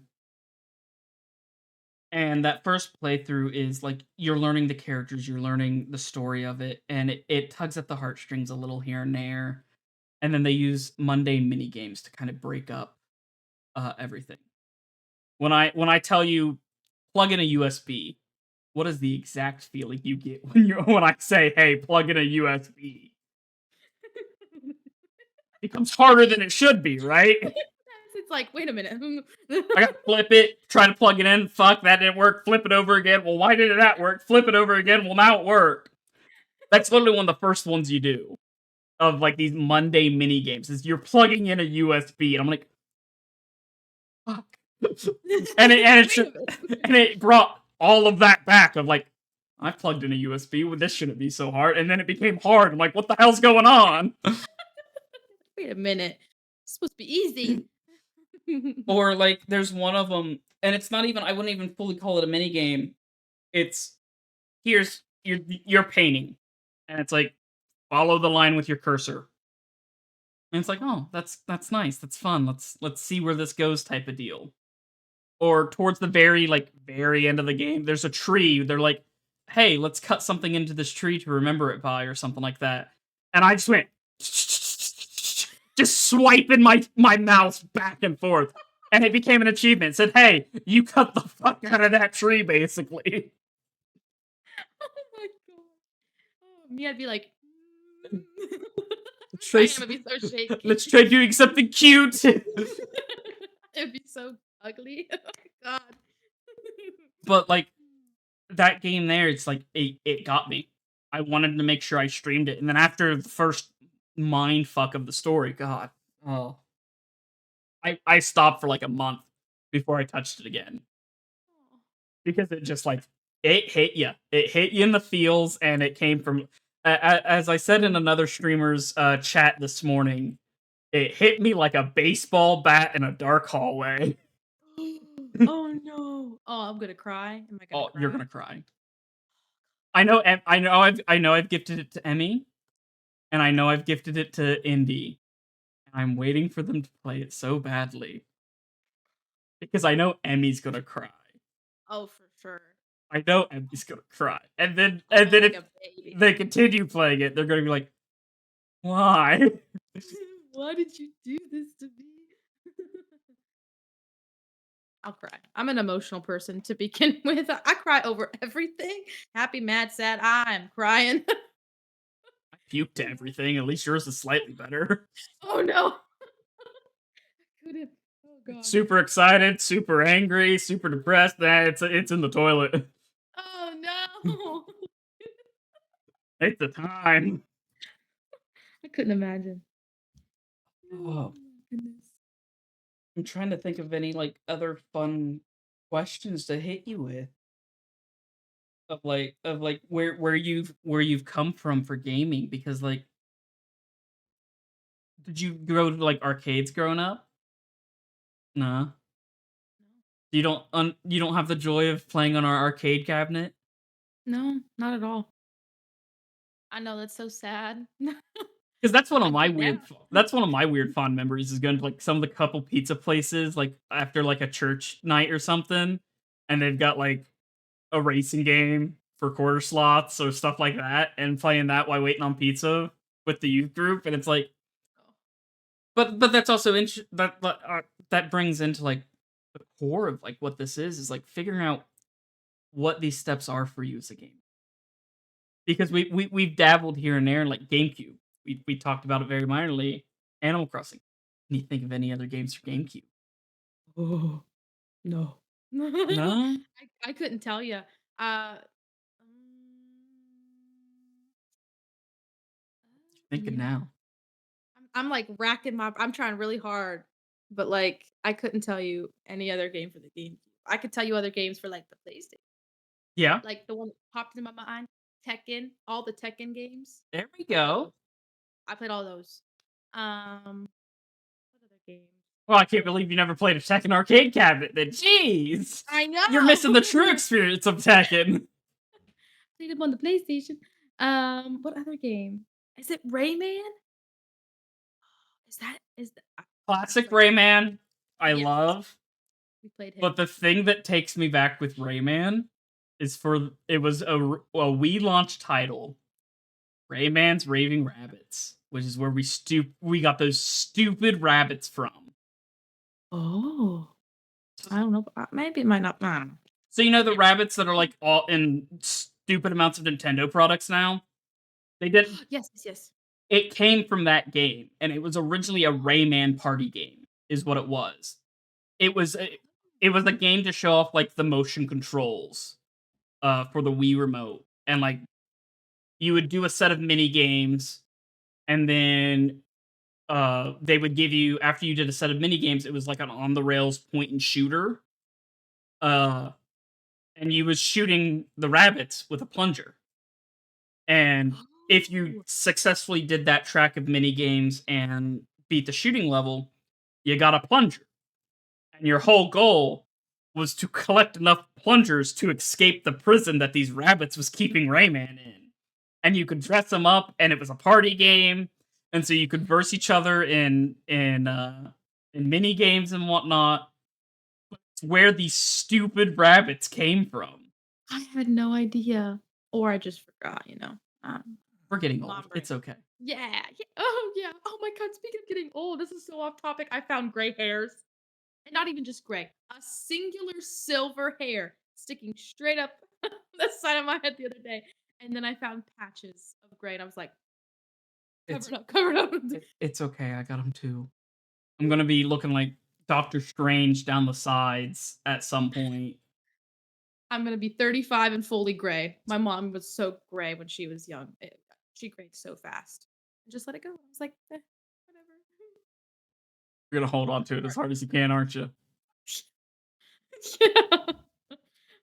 and that first playthrough is like you're learning the characters, you're learning the story of it, and it tugs at the heartstrings a little here and there. And then they use mundane mini games to kind of break up everything. When I tell you plug in a USB, what is the exact feeling you get when I say, "Hey, plug in a USB"? Becomes harder than it should be, right? It's like, wait a minute. I gotta flip it, try to plug it in. Fuck, that didn't work. Flip it over again. Well, why did that work? Flip it over again. Well, now it worked. That's literally one of the first ones you do of like these mundane mini games. Is you're plugging in a USB, and I'm like, fuck. Wait a minute. And it brought all of that back of like, I plugged in a USB. Well, this shouldn't be so hard. And then it became hard. I'm like, what the hell's going on? Wait a minute. It's supposed to be easy. Or like, there's one of them, and it's not even. I wouldn't even fully call it a mini game. It's here's you're painting, and it's like follow the line with your cursor, and it's like, oh, that's nice, that's fun. Let's see where this goes, type of deal. Or towards the very end of the game, there's a tree. They're like, hey, let's cut something into this tree to remember it by, or something like that. And I just went just swiping my mouse back and forth. And it became an achievement. It said, hey, you cut the fuck out of that tree, basically. Oh my god. Oh, me, I'd be like, Let's my try, hand would be so shaky. let's try doing something cute. It'd be so ugly. Oh my god. But like that game there, it's like it got me. I wanted to make sure I streamed it, and then after the first mind fuck of the story, God, oh, I stopped for like a month before I touched it again because it just like it hit you in the feels, and it came from as I said in another streamer's chat this morning, it hit me like a baseball bat in a dark hallway. Oh no. Oh, I'm gonna cry. Am I gonna Oh, you're cry? gonna cry. I know I've gifted it to Emmy, and I know I've gifted it to Indy, and I'm waiting for them to play it so badly because I know Emmy's gonna cry. Oh, for sure. I know Emmy's gonna cry, I'll and go then like if a baby. they continue playing it, they're gonna be like, "Why?" Why did you do this to me? I'll cry. I'm an emotional person to begin with. I cry over everything. Happy, mad, sad. I am crying. I puked to everything. At least yours is slightly better. Oh no. Couldn't. Oh god. Super excited, super angry, super depressed. Nah, it's in the toilet. Oh no. Take the time. I couldn't imagine. Oh Oh, my goodness. I'm trying to think of any like other fun questions to hit you with. Of like where you've come from for gaming because like did you go to like arcades growing up? Nah. You don't have the joy of playing on our arcade cabinet? No, not at all. I know that's so sad. Because that's one of I my do weird now. fond memories is going to like some of the couple pizza places like after like a church night or something, and they've got like a racing game for quarter slots or stuff like that, and playing that while waiting on pizza with the youth group, and it's like, but that's also that brings into like the core of like what this is like figuring out what these steps are for you as a game because we've dabbled here and there in like GameCube. We talked about it very minorly. Animal Crossing. Can you think of any other games for GameCube? Oh, no. No, I couldn't tell you. Uh, thinking yeah. now. I'm like racking I'm trying really hard, but like I couldn't tell you any other game for the GameCube. I could tell you other games for like the PlayStation. Yeah, Like the one that popped in my mind, Tekken, all the Tekken games. there we I played go. those. I played all those. What other games? Well, I can't believe you never played a Tekken arcade cabinet. Then, jeez, I you're missing the true know. experience of Tekken. Played them on the PlayStation. What other game? Is it Rayman? Is that it's Classic like Rayman, I yes, love. we played But him. the thing that takes me back with Rayman is it was a Wii launch title, Rayman's Raving Rabbits, which is where we got those stupid rabbits from. Oh, I don't know. Maybe it might not. I don't know. So you know the Can't remember. rabbits that are like all in stupid amounts of Nintendo products now? They did Yes, yes, yes. it came from that game, and it was originally a Rayman party game, is what it was. It was it was a game to show off like the motion controls for the Wii remote. And like you would do a set of mini games, and then they would give you after you did a set of mini games, it was like an on the rails point and shooter. Uh and you was shooting the rabbits with a plunger. And if you Oh, successfully did that track of mini games and beat the shooting level, you got a plunger. And your whole goal was to collect enough plungers to escape the prison that these rabbits was keeping Rayman in. And you could dress them up, and it was a party game, and so you could verse each other in mini games and whatnot. It's where these stupid rabbits came from. I had no idea, or I just forgot. You know. We're getting Mom old. brand. It's okay. Yeah, yeah. Oh, yeah. Oh my god, speaking of getting old, this is so off topic. I found gray hairs, and not even just gray, a singular silver hair sticking straight up the side of my head the other day, and then I found patches of gray, and I was like, It's cover it up." it's okay. I got them too. I'm gonna be looking like Doctor Strange down the sides at some point. I'm gonna be 35 and fully gray. My mom was so gray when she was young. She grayed so fast. I just let it go. I was like, whatever. You're gonna hold on to it as hard as you can, aren't you? Yeah.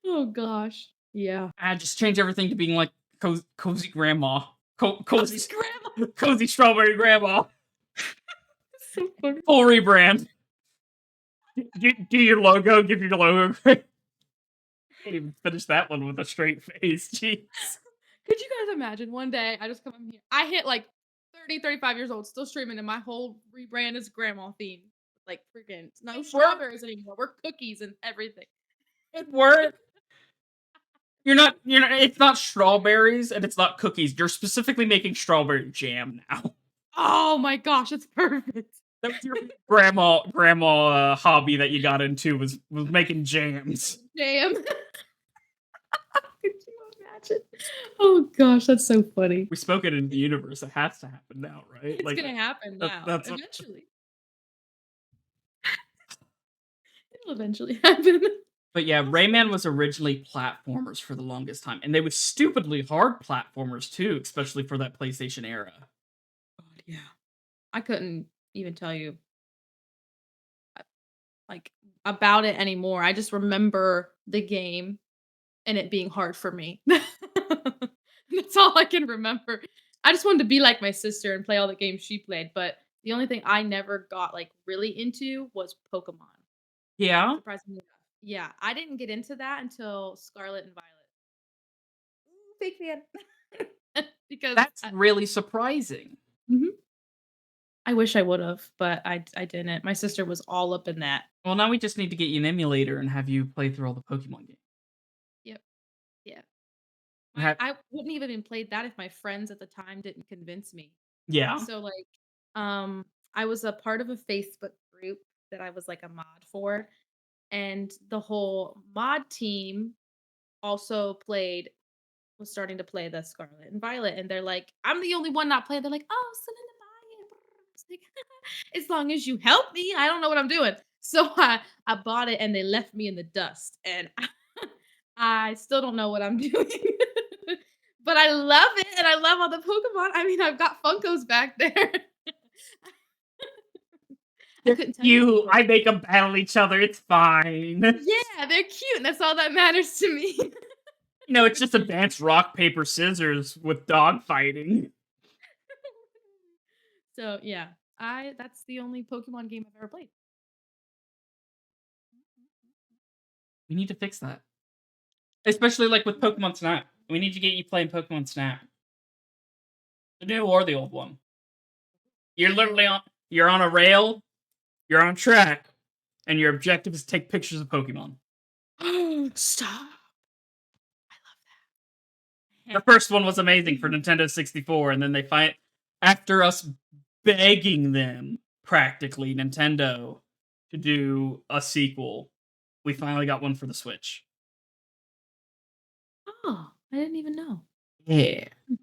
Oh gosh. Yeah. Ah, just change everything to being like cozy grandma, cozy Cozy grandma. cozy strawberry grandma. So funny. Full rebrand. Do your logo. Give your logo. Can't even finish that one with a straight face. Jeez. Could you guys imagine one day I just come in here. I hit like 30, 35 years old, still streaming, and my whole rebrand is grandma themed. Like freaking no Work. strawberries anymore. We're cookies and everything. It worked. You're not. It's not strawberries and it's not cookies. You're specifically making strawberry jam now. Oh my gosh, it's perfect. That was your grandma hobby that you got into was making jams. Jam. Could you imagine? Oh gosh, that's so funny. We spoke it into the universe. It has to happen now, right? It's gonna happen now. That's what, Eventually. It'll eventually happen. but yeah, Awesome. Rayman was originally platformers for the longest time, and they were stupidly hard platformers too, especially for that PlayStation era. God, yeah. I couldn't even tell you like about it anymore. I just remember the game and it being hard for me. That's all I can remember. I just wanted to be like my sister and play all the games she played, but the only thing I never got like really into was Pokemon. Yeah, Surprisingly enough. Yeah, I didn't get into that until Scarlet and Violet. Big fan. Because that's really surprising. Mhm. I wish I would've, but I didn't. My sister was all up in that. Well, now we just need to get you an emulator and have you play through all the Pokemon games. Yep. Yeah. Ha- I wouldn't even have played that if my friends at the time didn't convince me. yeah, So, like, I was a part of a Facebook group that I was, like, a mod for, and the whole mod team also was starting to play the Scarlet and Violet, and they're like, "I'm the only one not playing." They're like, "Oh, Celinda, buy it." It's like, "As long as you help me, I don't know what I'm doing." So I bought it, and they left me in the dust, and I still don't know what I'm doing. But I love it, and I love all the Pokemon. I mean, I've got Funkos back there. I they're couldn't tell you what they cute. were. I make them battle each other. It's fine. Yeah, they're cute, and that's all that matters to me. It's just advanced rock paper scissors with dog fighting. So, yeah, I that's the only Pokemon game I've ever played. We need to fix that, especially like with Pokemon Snap. We need to get you playing Pokemon Snap, the new or the old one. You're literally on. You're on a rail. You're on track, and your objective is to take pictures of Pokemon. Stop. The first one was amazing for Nintendo 64, and then they find after us begging them practically Nintendo to do a sequel, we finally got one for the Switch. Oh, I didn't even know. Yeah, I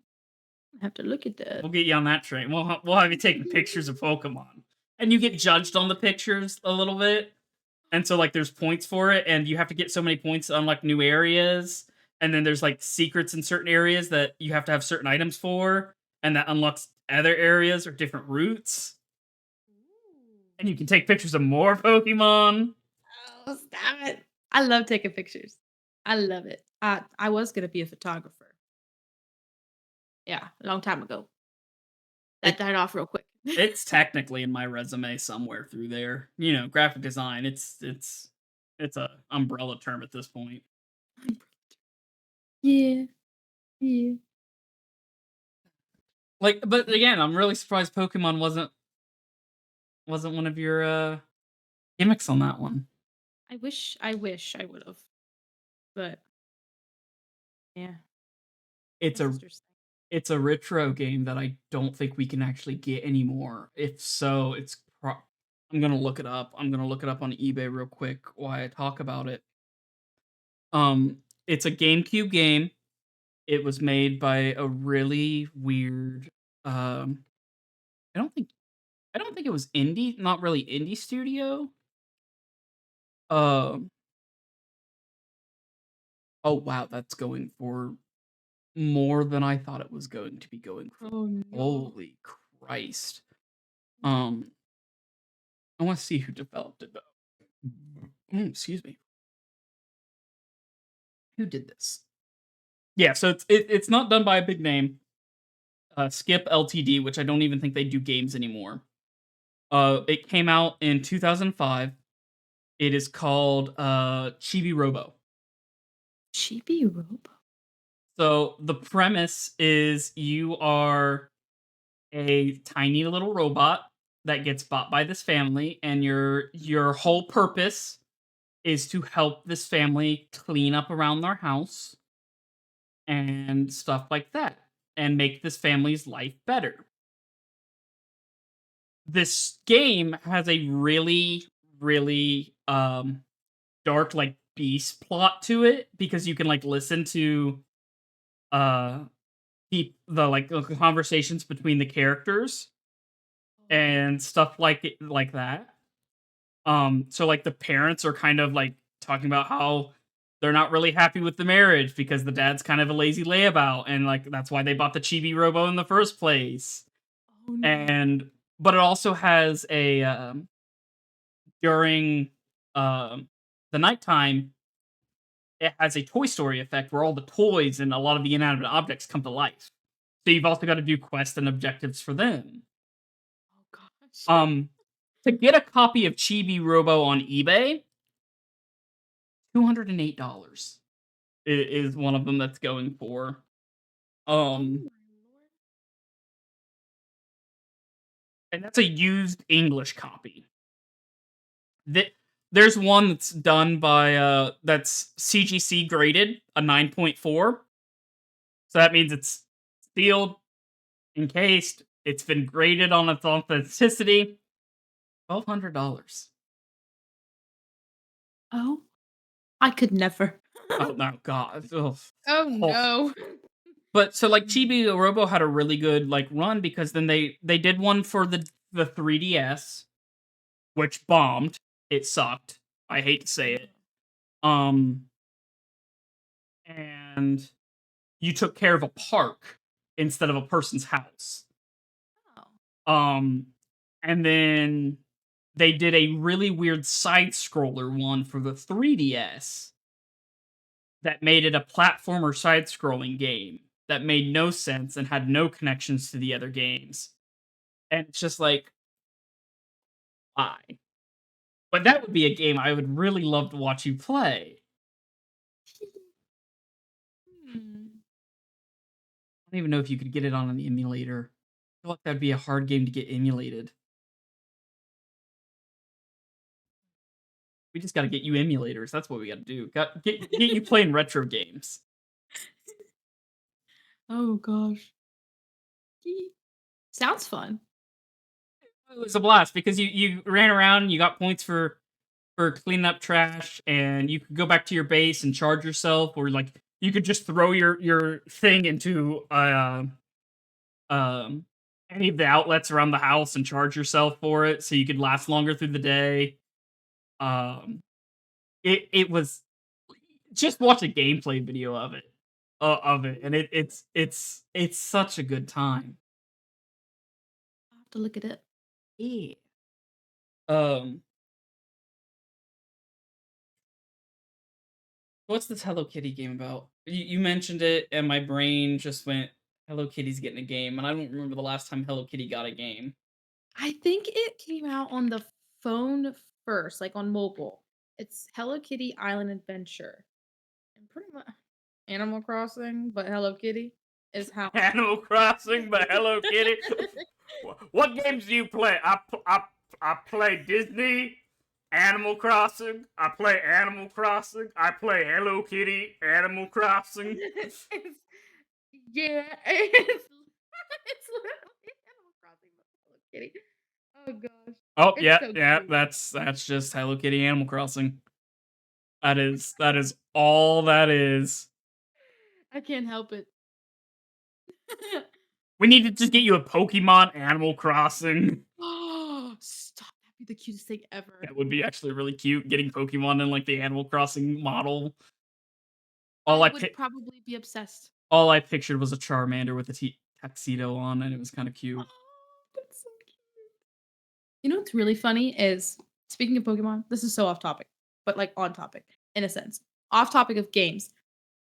have to look at that. we'll get you on that train. We'll have you taking pictures of Pokemon, and you get judged on the pictures a little bit. And so like there's points for it, and you have to get so many points to unlock new areas. And then there's like secrets in certain areas that you have to have certain items for, and that unlocks other areas or different routes. And you can take pictures of more Pokemon. Oh, stop it. I love taking pictures. I love it. I was gonna be a photographer. Yeah, a long time ago. That It, died off real quick. it's technically in my resume somewhere through there. Graphic design. It's a umbrella term at this point. Yeah, yeah. Like, but again, I'm really surprised Pokemon wasn't one of your gimmicks on that one. I wish I would've, but yeah, It's my a sister's thing. It's a retro game that I don't think we can actually get anymore. If so, I'm gonna look it up. I'm gonna look it up on eBay real quick while I talk about it. It's a GameCube game. It was made by a really weird, um I don't think I don't think it was indie, not really indie studio. Um, oh wow, that's going for more than I thought it was going to be going for. Oh, no. Holy Christ. Um, I wanna see who developed it, though. Excuse me. Who did this? Yeah, so it's not done by a big name. Skip Ltd, which I don't even think they do games anymore. It came out in 2005. It is called, Chibi Robo. Chibi Robo. So, the premise is you are a tiny little robot that gets bought by this family, and your whole purpose is to help this family clean up around their house and stuff like that, and make this family's life better. This game has a really, really dark like beast plot to it because you can like listen to uh keep the like conversations between the characters and stuff like that. So like the parents are kind of like talking about how they're not really happy with the marriage because the dad's kind of a lazy layabout and like that's why they bought the chibi robo in the first place. Oh, no. And but it also has a during the nighttime it has a Toy Story effect where all the toys and a lot of the inanimate objects come to life. So you've also got to do quests and objectives for them. Oh, gosh. Um, to get a copy of Chibi Robo on eBay, $208 is one of them that's going for. Oh, Um, my lord. and that's a used English copy. Th- there's one that's done by that's CGC graded, a 9.4. So that means it's sealed, encased, it's been graded on its authenticity. $1,200. Oh, I could never. Oh my god. Ugh. Oh, Oh. no. But so like Chibi Robo had a really good like run because then they did one for the 3DS, which bombed. It sucked. I hate to say it. Um and you took care of a park instead of a person's house. Oh. Um and then they did a really weird side scroller one for the 3DS that made it a platformer side scrolling game that made no sense and had no connections to the other games. And it's just like, why? But that would be a game I would really love to watch you play. Hmm. I don't even know if you could get it on an emulator. I feel like that'd be a hard game to get emulated. We just gotta get you emulators. That's what we gotta do. Get you playing retro games. Oh, gosh. Sounds fun. It was a blast because you ran around and you got points for cleaning up trash, and you could go back to your base and charge yourself, or like you could just throw your thing into um any of the outlets around the house and charge yourself for it, so you could last longer through the day. Um, it was just watch a gameplay video of it, and it's such a good time. I'll have to look it up. Yeah. Um, what's this Hello Kitty game about? You mentioned it, and my brain just went, "Hello Kitty's getting a game," and I don't remember the last time Hello Kitty got a game. I think it came out on the phone first, like, on mobile. It's Hello Kitty Island Adventure. And pretty much Animal Crossing, but Hello Kitty is how. Animal Crossing by Hello Kitty. What games do you play? I play Disney, Animal Crossing. I play Animal Crossing. I play Hello Kitty, Animal Crossing. It's Yeah, it's literally Animal Crossing, but Hello Kitty. Oh gosh, Oh, it's yeah, so yeah, cute. that's just Hello Kitty Animal Crossing. That is all that is. I can't help it. We need to just get you a Pokemon Animal Crossing. Oh, stop! That'd be the cutest thing ever. That would be actually really cute, getting Pokemon in, like, the Animal Crossing model. All I I would pi probably be obsessed. all I pictured was a Charmander with a tuxedo on, and it was kinda cute. Oh, that's so cute. You know what's really funny is speaking of Pokemon, this is so off topic, but like on topic in a sense. Off topic of games.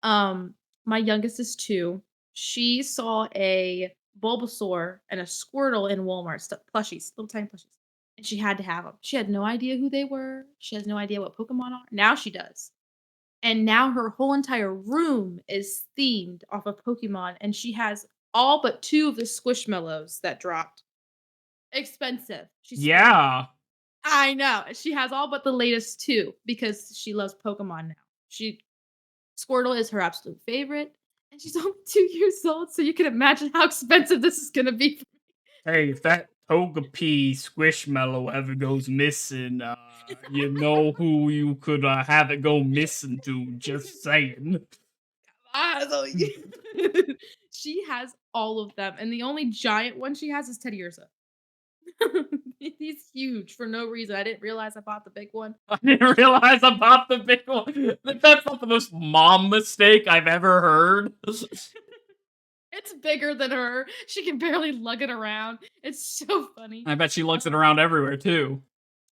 Um, my youngest is 2. She saw a Bulbasaur and a Squirtle in Walmart, plushies, little tiny plushies, and she had to have them. She had no idea who they were. She has no idea what Pokemon are. Now she does. And now her whole entire room is themed off of Pokemon, and she has all but 2 of the Squishmallows that dropped. Expensive. She spent Yeah. I know. She has all but the latest 2 because she loves Pokemon now. She Squirtle is her absolute favorite, and she's only 2 years old, so you can imagine how expensive this is gonna be. Hey, if that Togepi Squishmallow ever goes missing, you know who you could, have it go missing to, just saying. So she has all of them, and the only giant one she has is Teddy Ursa. He's huge for no reason. I didn't realize I bought the big one. I didn't realize I bought the big one. That's not the most mom mistake I've ever heard. It's bigger than her. She can barely lug it around. It's so funny. I bet she lugs it Um, around everywhere too.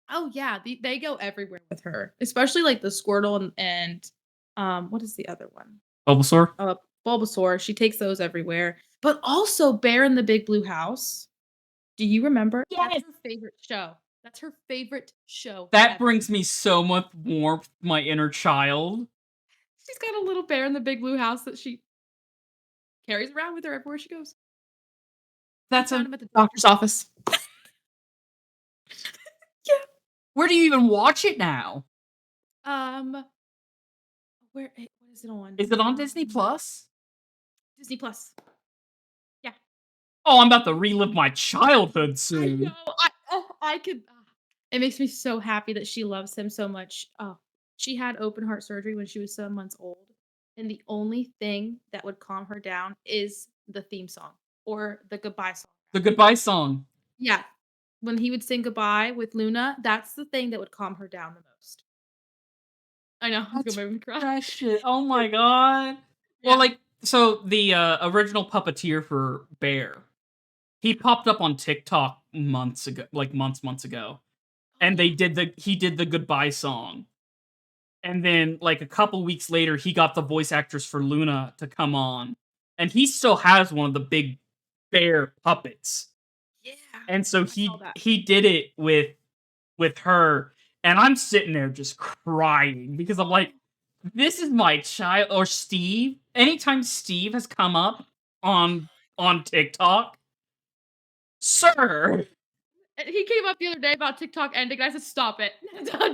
oh yeah, they go everywhere with her, especially like the Squirtle and what is the other one? Bulbasaur? Bulbasaur. She takes those everywhere, but also Bear in the Big Blue House. Do you remember? That's Yes! her favorite show. That's her favorite show That ever. brings me so much warmth to my inner child. She's got a little bear in the Big Blue House that she carries around with her everywhere she goes. We That's found a him at the doctor's office. Yeah. Where do you even watch it now? Um, what is it on? Is it on Disney Plus? Disney Plus. Yeah. Oh, I'm about to relive my childhood I know. soon. I could. It makes me so happy that she loves him so much. Oh, she had open heart surgery when she was 7 months old, and the only thing that would calm her down is the theme song or the goodbye song. The goodbye song. Yeah, when he would sing goodbye with Luna, that's the thing that would calm her down the most. I know, it's That's gonna make me cry. precious. Oh my god. Well, Yeah. like, so the original puppeteer for Bear, he popped up on TikTok months ago, like months ago, and Oh, he did the goodbye song, and then like a couple weeks later, he got the voice actress for Luna to come on, and he still has one of the big bear puppets, yeah. and so I saw that. he did it with her, and I'm sitting there just crying because I'm like, this is my child. Or Steve. Anytime Steve has come up on TikTok, sir, And he came up the other day about TikTok ending, and I said, "Stop it.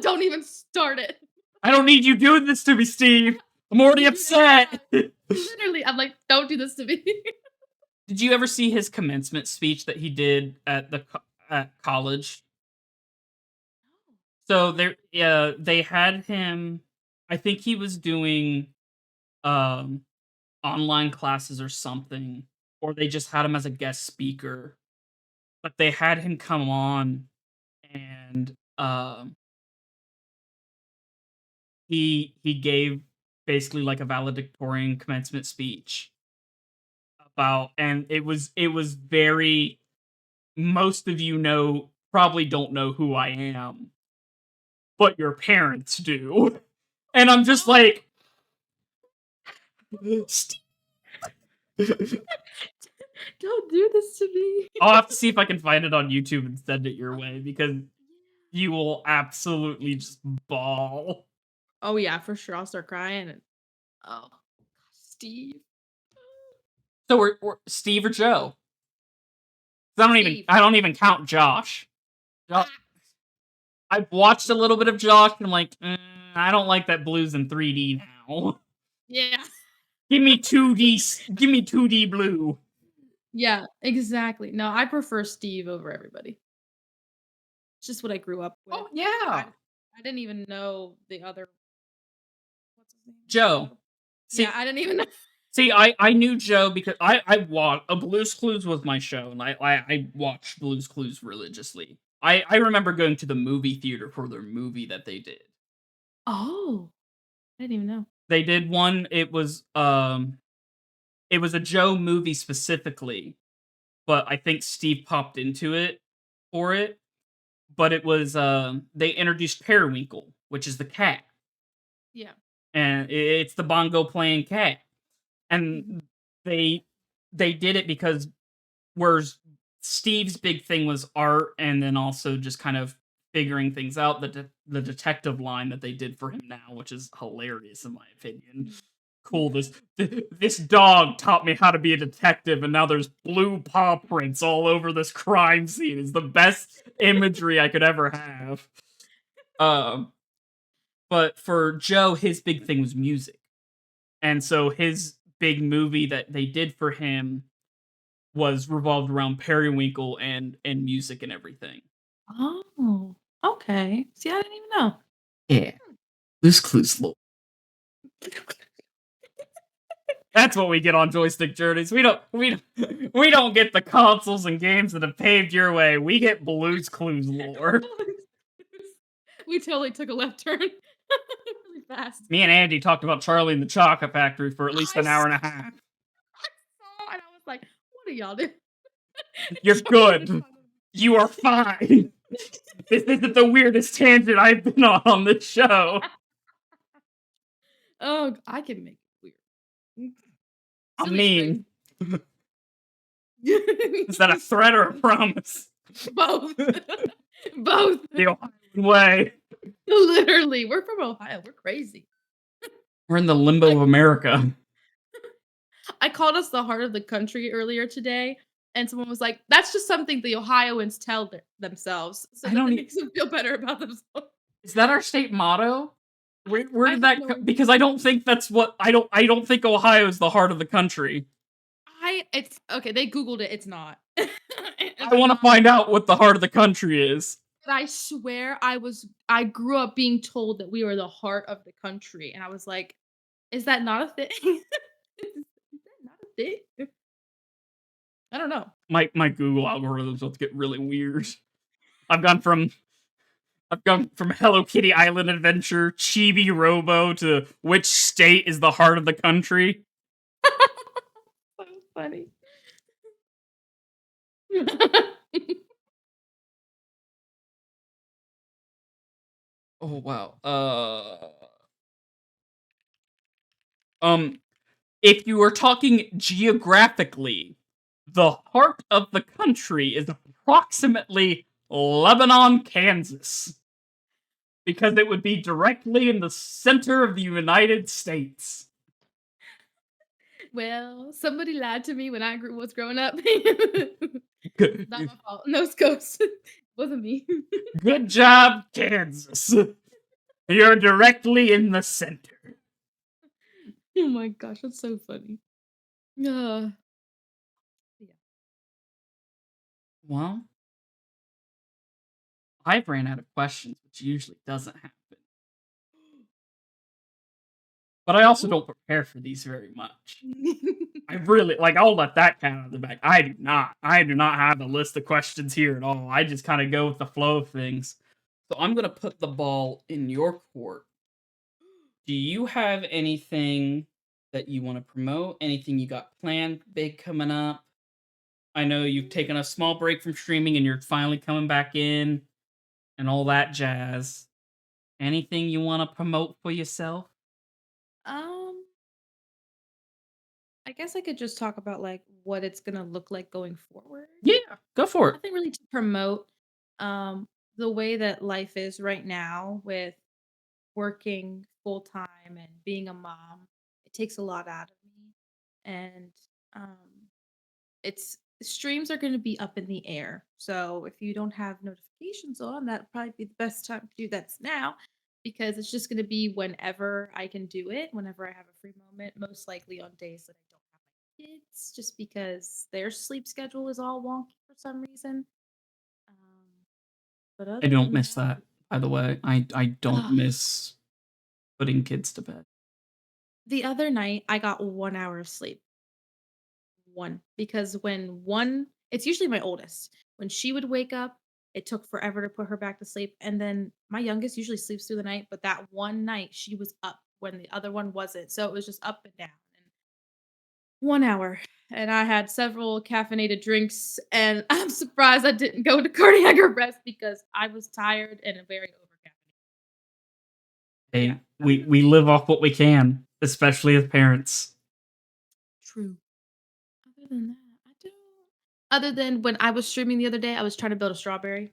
Don't even start it." I don't need you doing this to me, Steve. I'm already upset. Literally, I'm like, "Don't do this to me." Did you ever see his commencement speech that he did at at college? So they had him. I think he was doing um online classes or something, or they just had him as a guest speaker. But they had him come on, and he gave basically like a valedictorian commencement speech about, and it was very, most of you know, probably don't know who I am, but your parents do. And I'm just Oh, like, "Steve." don't do this to me. I'll have to see if I can find it on YouTube and send it your way because you will absolutely just bawl. Oh yeah, for sure. I'll start crying. And oh, Steve, So we're Steve or Joe. 'Cause Steve. I don't even count Josh. Ah, I've watched a little bit of Josh, and I'm like, I don't like that Blues in 3D now. yeah. Give me 2D blue. Yeah, exactly. No, I prefer Steve over everybody. It's just what I grew up with. Oh, yeah. I didn't even know the other what's his name on the Joe. show? Yeah, See I didn't even know. see, I knew Joe because I watched Blue's Clues was my show, and I watched Blue's Clues religiously. I remember going to the movie theater for their movie that they did. Oh, I didn't even know. They did one, it was a Joe movie specifically, but I think Steve popped into it for it, but it was, they introduced Periwinkle, which is the cat, Yeah. and it's the bongo playing cat, Mhm. and they they did it because whereas Steve's big thing was art and then also just kind of figuring things out, the detective line that they did for him now, which is hilarious in my opinion. Mm. Cool, Okay. this dog taught me how to be a detective, and now there's blue paw prints all over this crime scene. Is the best imagery I could ever have. Um, but for Joe, his big thing was music, and so his big movie that they did for him was revolved around Periwinkle and music and everything. Oh, okay. See, I didn't even know. Yeah, Blue's Clues lore. That's what we get on Joystick Journeys. We don't get the consoles and games that have paved your way. We get Blue's Clues lore. We totally took a left turn really fast. Me and Andy talked about Charlie and the Chocolate Factory for at least I an hour s and a half. I saw and I was like, "What are y'all doing?" You're Charlie and the good. Chocolate You are fine. This isn't the weirdest tangent I've been on this show. Oh, I can make it weird. I Silly's great. mean, is that a threat or a promise? Both. Both. The Ohioan way. Literally, we're from Ohio, we're crazy. We're in the limbo I of America. I called us the heart of the country earlier today, and someone was like, "That's just something the Ohioans tell themselves so I that don't it e makes them feel better about themselves." Is that our state motto? Where I did have that no co idea. because I don't think that's what I don't think Ohio is the heart of the country. I it's okay, they Googled it, it's not. I It's wanna not, find out what the heart of the country is. but I swear I grew up being told that we were the heart of the country, and I was like, "Is that not a thing? Is that not a thing?" I don't know. My Google algorithm's about to get really weird. I've gone from I've gone from Hello Kitty Island Adventure, Chibi Robo to which state is the heart of the country. So funny. Oh, wow. Um, if you are talking geographically, the heart of the country is approximately Lebanon, Kansas, because it would be directly in the center of the United States. Well, somebody lied to me when was growing up. Good, Not my fault. No scopes. Wasn't me. good job, Kansas. You're directly in the center. Oh my gosh, that's so funny. Yeah. Well, I've ran out of questions, which usually doesn't happen. But I also Oh. don't prepare for these very much. I really like I'll let that cat out of the bag. I do not. I do not have a list of questions here at all. I just kind of go with the flow of things. So I'm gonna put the ball in your court. Do you have anything that you want to promote? Anything you got planned big coming up? I know you've taken a small break from streaming and you're finally coming back in and all that jazz. Anything you want to promote for yourself? Um, I guess I could just talk about like what it's gonna look like going forward. Yeah, go for it. Nothing really to promote. Um, the way that life is right now with working full time and being a mom, it takes a lot out of me. And it's streams are going to be up in the air. So if you don't have notifications on, that'd probably be the best time to do that's now. because it's just gonna be whenever I can do it, whenever I have a free moment, most likely on days that I don't have my kids, just because their sleep schedule is all wonky for some reason. Um, but I other don't than miss that, that, by the way. I don't ugh, miss putting kids to bed. the other night I got 1 hour of sleep. 1, because when one it's usually my oldest. When she would wake up, it took forever to put her back to sleep, and then my youngest usually sleeps through the night, but that one night she was up when the other one wasn't, so it was just up and down, and 1 hour, and I had several caffeinated drinks, and I'm surprised I didn't go to cardiac arrest because I was tired and very over caffeinated. But yeah, Hey, other than we live off what we can, especially as parents. true. Other than that, I don't other than when I was streaming the other day, I was trying to build a strawberry,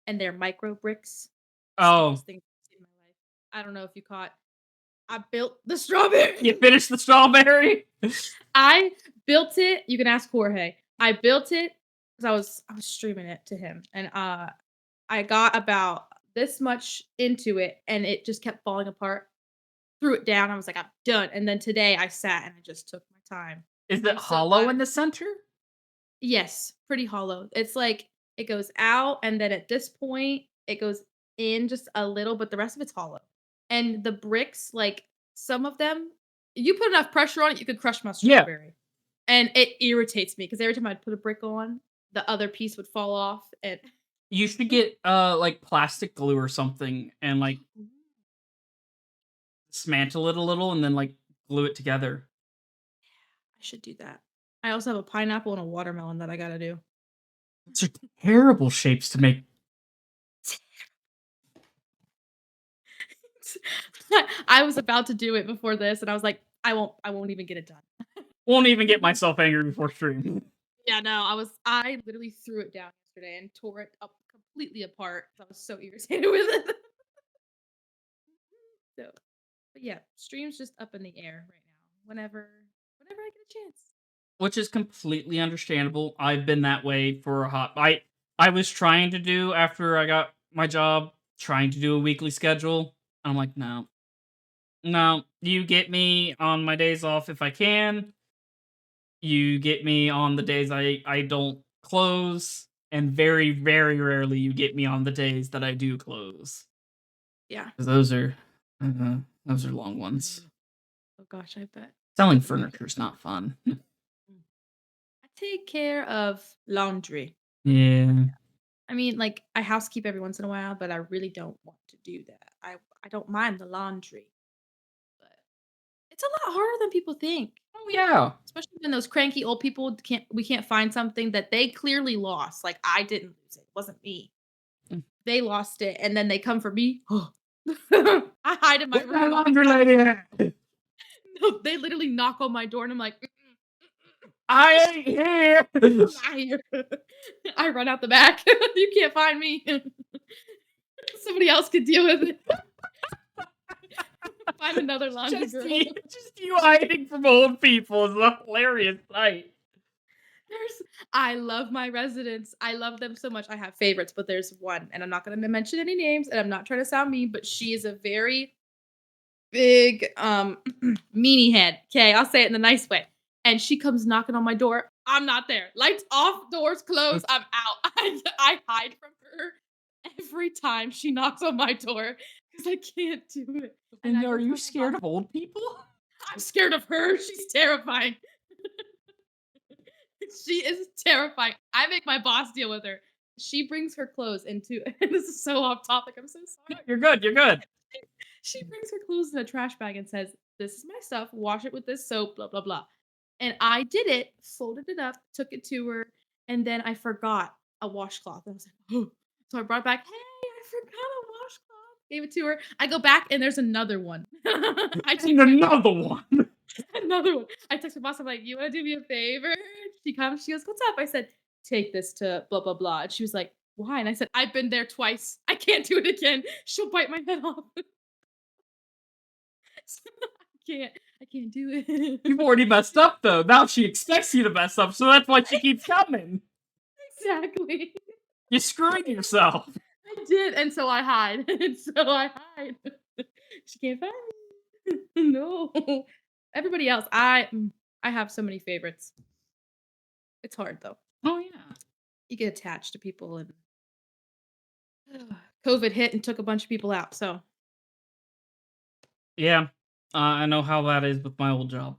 and they're micro bricks. Oh, Stupidest thing I've seen in my life. I don't know if you caught I built the strawberry. you finished the strawberry? I built it, you can ask Jorge. I built it because I was streaming it to him, and, I got about this much into it, and it just kept falling apart. Threw it down, I was like, "I'm done," and then today I sat and I just took my time. Is it I'm so hollow glad. in the center? Yes, pretty hollow. It's like it goes out, and then at this point, it goes in just a little, but the rest of it's hollow. And the bricks, like some of them, you put enough pressure on it, you could crush my Yeah. strawberry. And it irritates me because every time I'd put a brick on, the other piece would fall off. And You should get, like, plastic glue or something and, like, dismantle it a little and then, like, glue it together. I should do that. I also have a pineapple and a watermelon that I gotta do. Those are terrible shapes to make. I was about to do it before this, and I was like, I won't even get it done. Won't even get myself angry before stream. Yeah, no, I literally threw it down yesterday and tore it up completely apart. I was so irritated with it. So, but yeah, stream's just up in the air right now. Whenever I get a chance. Which is completely understandable. I've been that way for a hot I was trying to do after I got my job, trying to do a weekly schedule. I'm like, "No. No, you get me on my days off if I can. You get me on the days I don't close, and very, very rarely you get me on the days that I do close. Yeah. 'Cause those are long ones. Mm. Oh gosh, I bet. Selling I bet. furniture is not fun. Mm. I take care of laundry. Yeah. I mean, like I housekeep every once in a while, but I really don't want to do that. I don't mind the laundry, but it's a lot harder than people think. Oh, yeah. Especially when those cranky old people can't find something that they clearly lost. Like I didn't lose it. It wasn't me. Mm. They lost it, and then they come for me. I hide in my "Where's my room. laundry lady at? No, they literally knock on my door, and I'm like, I ain't here." I'm not here. I run out the back. You can't find me. Somebody else could deal with it. Find another laundry girl. Just you hiding from old people is a hilarious sight. There's I love my residents. I love them so much. I have favorites, but there's one, and I'm not gonna mention any names, and I'm not trying to sound mean, but she is a very big, meanie head. Okay, I'll say it in a nice way. And she comes knocking on my door. I'm not there. Lights off, doors closed. I'm out. I hide from her every time she knocks on my door because I can't do it. And And I are go you tell my scared boss, of old people? I'm scared of her. She's terrifying. She is terrifying. I make my boss deal with her. She brings her clothes into and this is so off topic. I'm so No, sorry. you're good, you're good. She brings her clothes in a trash bag and says, "This is my stuff. Wash it with this soap, blah blah blah." And I did it, folded it up, took it to her, and then I forgot a washcloth. I was like, "Oh." So I brought it back, "Hey, I forgot a washcloth." Gave it to her. I go back and there's another one. I And text my another one. another one. I text my boss. I'm like, "You want to do me a favor?" She comes. She goes, "What's up?" I said, "Take this to blah blah blah." And she was like, "Why?" And I said, "I've been there twice. I can't do it again. She'll bite my head off." Can't I can't do it. You've already messed up though. Now she expects you to mess up, so that's why she keeps coming. Exactly. You're screwing yourself. I did, and so I hide, and so I hide. She can't find me. No. Everybody else, I have so many favorites. It's hard though. Oh yeah. You get attached to people and COVID hit and took a bunch of people out, so Yeah. I know how that is with my old job.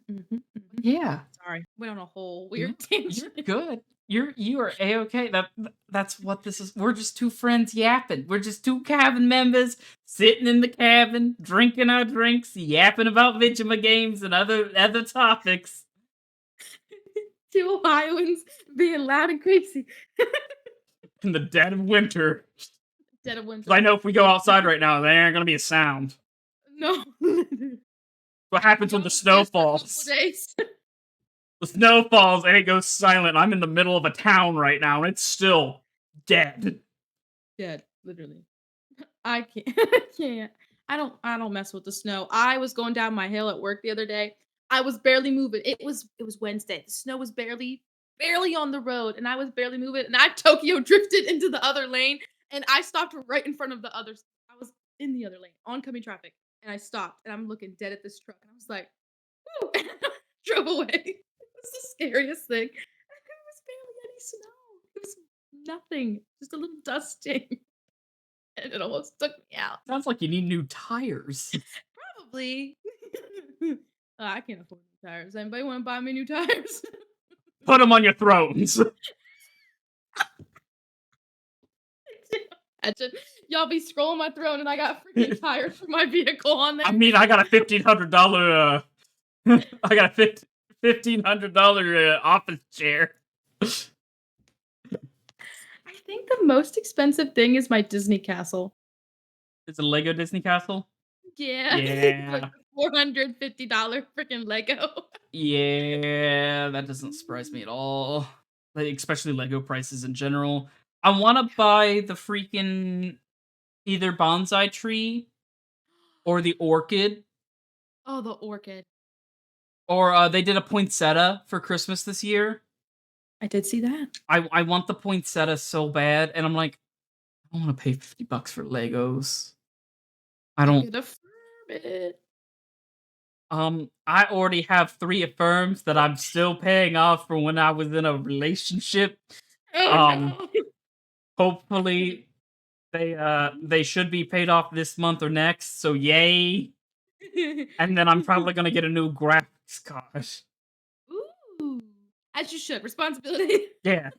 mhm, mhm. Yeah. Sorry, went on a whole No, weird you're tangent. good. You are a-okay. That's what this is. We're just two friends yapping. We're just two cabin members sitting in the cabin, drinking our drinks, yapping about video games and other topics Two Ohioans being loud and crazy. in the dead of winter. Dead of 'Cause I winter. know if we go outside right now, there ain't gonna be a sound. No. What happens when the Y'all snow last for a couple of falls? days. The snow falls and it goes silent. I'm in the middle of a town right now and it's still dead. Dead, literally. I can't. I can't. I don't mess with the snow. I was going down my hill at work the other day. I was barely moving. It was Wednesday. The snow was barely on the road and I was barely moving and I Tokyo drifted into the other lane and I stopped right in front of the others. I was in the other lane, oncoming traffic, and I stopped and I'm looking dead at this truck and I was like, "Woo," and I drove away. It was the scariest thing. There was barely any snow. It was nothing, just a little dusting. And it almost took me out. Sounds like you need new tires. Probably. I can't afford new tires. Anybody wanna buy me new tires? Put them on your thrones. Imagine y'all be scrolling my throne and I got freaking tires for my vehicle on there. I mean, I got a $1,500 I got a $1,500 office chair. I think the most expensive thing is my Disney castle. It's a Lego Disney Castle. Yeah, it's like Yeah. a $450 freaking Lego. Yeah, that doesn't surprise me at all. Like, especially Lego prices in general. I wanna buy the freaking either bonsai tree or the orchid, Oh, the orchid. or, they did a poinsettia for Christmas this year. I did see that. I want the poinsettia so bad, and I'm like, "I don't wanna pay $50 for Legos." I You don't could affirm it. I already have 3 affirms that I'm still paying off from when I was in a relationship. Oh, Um, no. hopefully they should be paid off this month or next, so yay. And then I'm probably gonna get a new graphics card. Ooh, as you should. Responsibility. Yeah.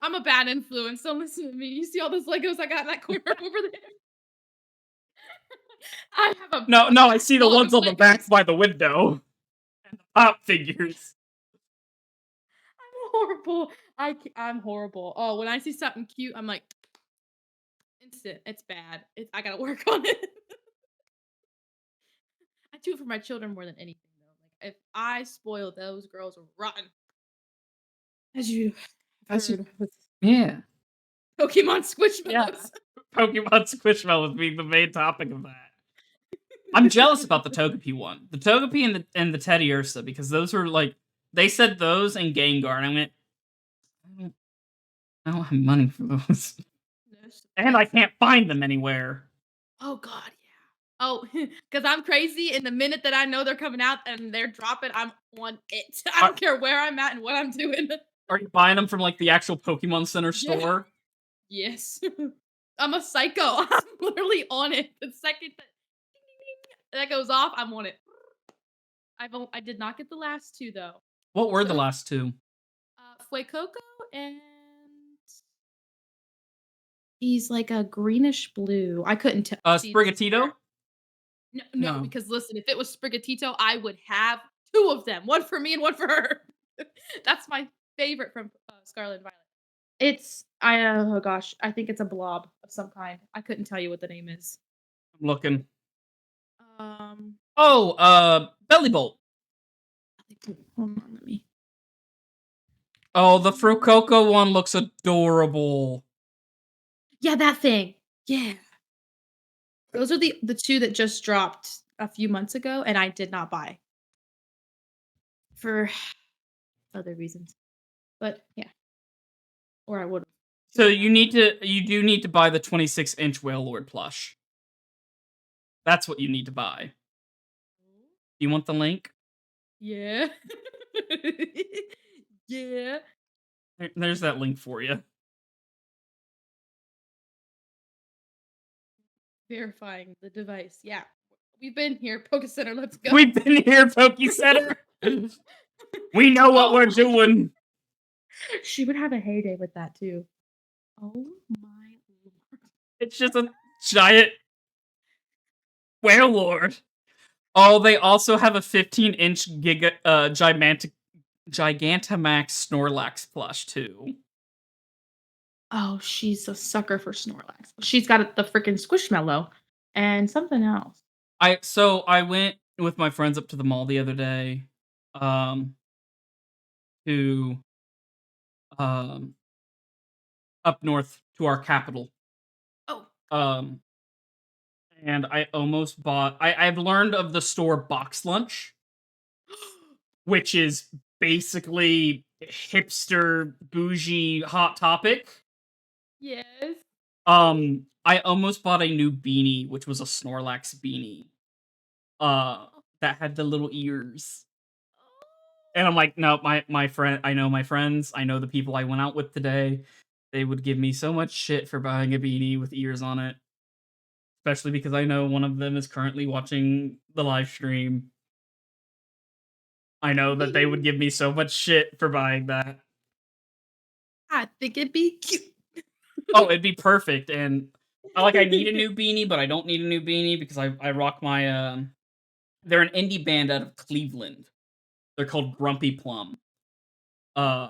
I'm a bad influence. Don't listen to me. You see all those Legos I got in that corner over there? I have No, a no, I see the backlog ones of on the back Legos. by the window. And the pop figures. I'm horrible. I'm horrible. Oh, when I see something cute, I'm like, instant. It's bad. I gotta work on it. I do it for my children more than anything, though. Like, if I spoil those girls are rotten, as you have That's heard with yeah. Pokemon Yeah. Squishmallows. Pokemon Squishmallows being the main topic of that. I'm jealous about the Togepi one. The Togepi and the Teddiursa, because those were like they said those and Gengar, and I went, I don't, I don't have money for those. Yes, And I can't find them anywhere. oh god, yeah. Oh, because I'm crazy, and the minute that I know they're coming out and they're dropping, I'm on it. I Are, don't care where I'm at and what I'm doing. are you buying them from like the actual Pokemon Center Yeah. store? Yes. I'm a psycho. I'm literally on it. The second that ding, ding, ding, that goes off, I'm on it. I did not get the last 2 though. What were the So, last two? Fuecoco and he's like a greenish blue. I couldn't see the Sprigatito? spirit. No, no, No. because listen, if it was Sprigatito, I would have 2 of them, 1 for me and 1 for her. That's my favorite from, Scarlet and Violet. Oh gosh, I think it's a blob of some kind. I couldn't tell you what the name is. I'm looking. Um, Oh, Belly Bolt. hold on, let me Oh, the Frucoco one looks adorable. yeah, that thing. Yeah. Those are the 2 that just dropped a few months ago, and I did not buy for other reasons. But yeah, or I would. So you do need to buy the 26-inch Whale Lord plush. That's what you need to buy. You want the link? Yeah. Yeah. There's that link for you. Verifying the device. Yeah. We've been here, Poke Center, let's go. We've been here, Pokey Center. We know what Oh we're my doing. she would have a heyday with that too. Oh my lord. It's just a giant Whale Lord. Oh, they also have a 15-inch Gigantamax Snorlax plush too. Oh, she's a sucker for Snorlax. She's got the freaking Squishmallow and something else. I went with my friends up to the mall the other day, um, to um up north to our capital. Oh. Um, and I almost bought. I've learned of the store Box Lunch, which is basically hipster bougie hot topic. Yes. I almost bought a new beanie, which was a Snorlax beanie. That had the little ears. And I'm like, no, my friend, I know my friends, I know the people I went out with today. They would give me so much shit for buying a beanie with ears on it, especially because I know one of them is currently watching the live stream. I know that they would give me so much shit for buying that. I think it'd be cute. Oh, it'd be perfect. And I need a new beanie, but I don't need a new beanie because I rock my they're an indie band out of Cleveland. They're called Grumpy Plum. Uh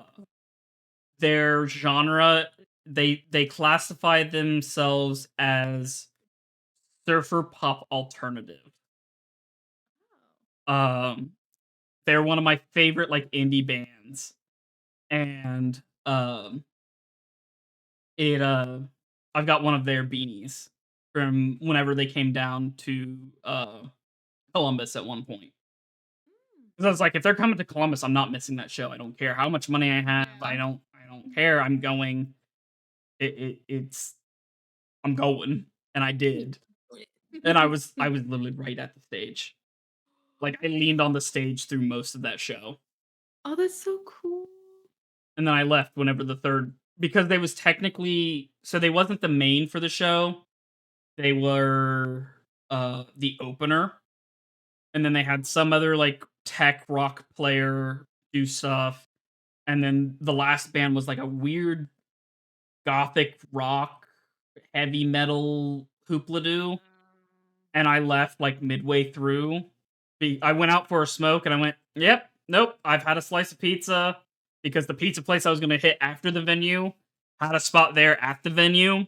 their genre, they classify themselves as surfer pop alternative. Um they're one of my favorite like indie bands. And it I've got one of their beanies from whenever they came down to Columbus at one point. 'Cause I was like, if they're coming to Columbus, I'm not missing that show. I don't care how much money I have. Yeah. I don't care. I'm going. It's I'm going, and I did. And I was literally right at the stage. Like I leaned on the stage through most of that show, Oh, that's so cool. and then I left whenever the third because they was technically so they wasn't the main for the show. They were the opener, and then they had some other like tech rock player do stuff, and then the last band was like a weird gothic rock heavy metal hoopla and I left like midway through. I went out for a smoke and I went, "Yep, nope, I've had a slice of pizza," because the pizza place I was gonna hit after the venue had a spot there at the venue.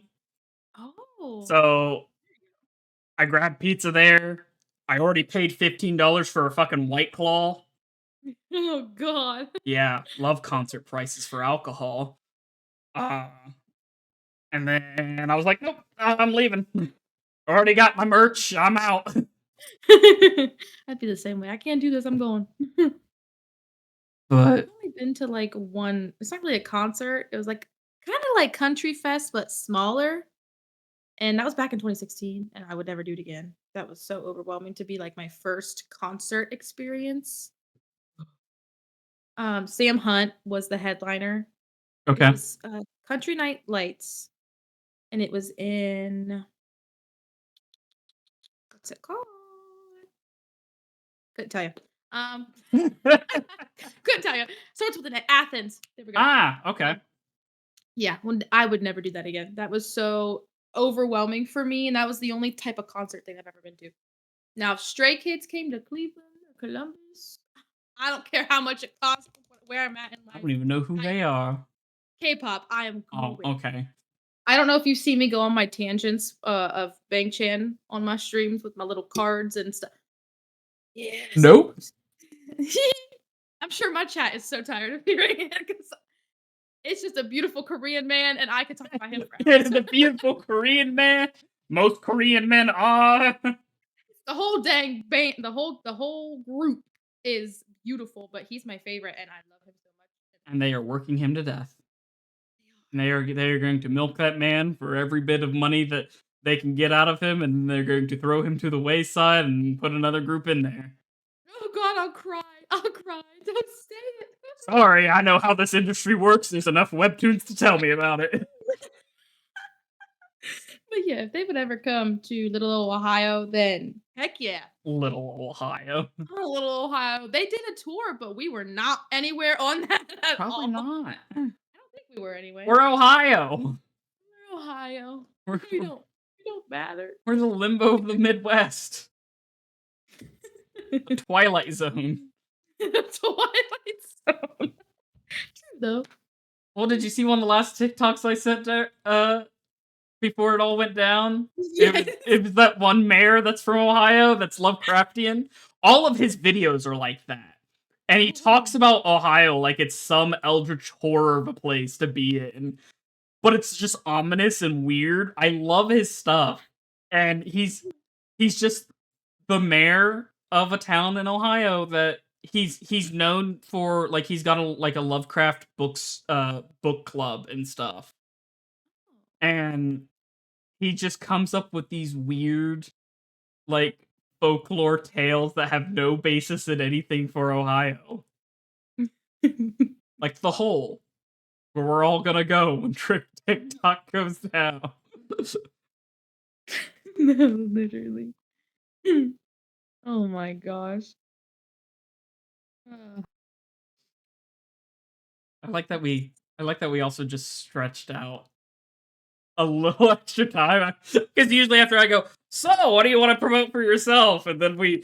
Oh. So I grabbed pizza there. I already paid $15 for a fucking White Claw. Oh god. Yeah, love concert prices for alcohol. Uh, and then I was like, "Nope, I'm leaving. Already got my merch. I'm out." I'd be the same way. I can't do this. I'm going. I've But only been to like one. It's not really a concert. It was like kind of like Country Fest, but smaller. And that was back in 2016. And I would never do it again. That was so overwhelming to be like my first concert experience. Sam Hunt was the headliner. It okay. was Country Night Lights, and it was in what's it called? Couldn't tell you. Um, couldn't tell you. Starts with an A. Athens. There we go. Ah, okay. Yeah, I would never do that again. That was so overwhelming for me, and that was the only type of concert thing I've ever been to. Now, if Stray Kids came to Cleveland or Columbus, I don't care how much it costs, where I'm at in I life. don't even know who I they are. K-pop, I am Oh, going. okay. I don't know if you see me go on my tangents of Bang Chan on my streams with my little cards and stuff. Yes. Nope. I'm sure my chat is so tired of hearing it because it's just a beautiful Korean man, and I could talk about him for It hours. is a beautiful Korean man. Most Korean men are. The whole dang band, the whole group is beautiful, but he's my favorite, and I love him so much. And they are working him to death. And they are going to milk that man for every bit of money that they can get out of him, and they're going to throw him to the wayside and put another group in there. Oh god, I'll cry. I'll cry. Don't say it. Sorry, I know how this industry works. There's enough webtoons to tell me about it. But yeah, if they would ever come to little old Ohio, then heck yeah. Little Ohio. Oh, little Ohio. They did a tour, but we were not anywhere on that at Probably all. not. I don't think we were anyway. We're Ohio. We're Ohio. We're, We don't matter. we're the limbo of the Midwest. Twilight Zone. Twilight Zone. True though. Well, did you see one of the last TikToks I sent there, before it all went down? Yes. It was that one mayor that's from Ohio that's Lovecraftian. All of his videos are like that. And he talks about Ohio like it's some eldritch horror of a place to be in. But it's just ominous and weird. I love his stuff. And he's just the mayor of a town in Ohio that he's known for, like, he's got a Lovecraft book club and stuff. And he just comes up with these weird, like, folklore tales that have no basis in anything for Ohio. Like The Hole, where we're all gonna go when TikTok goes down. No, literally. Oh my gosh. Uh, I like that we also just stretched out a little extra time, because usually after I go, so what do you want to promote for yourself, and then we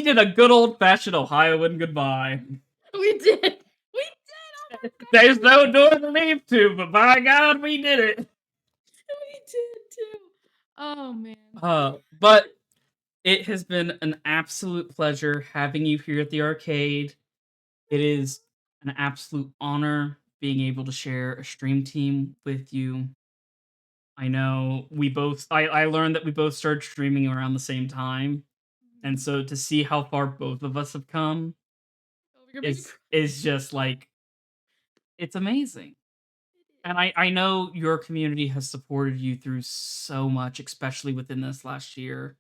did a good old fashioned Ohioan goodbye. we did. We did. Oh my god. There's no door to leave to, but by God, we did it. We did too. Oh man. But it has been an absolute pleasure having you here at the arcade. It is an absolute honor being able to share a stream team with you. I know I learned that we both started streaming around the same time. And so to see how far both of us have come Oh, you're making is just like, it's amazing. And I know your community has supported you through so much, especially within this last year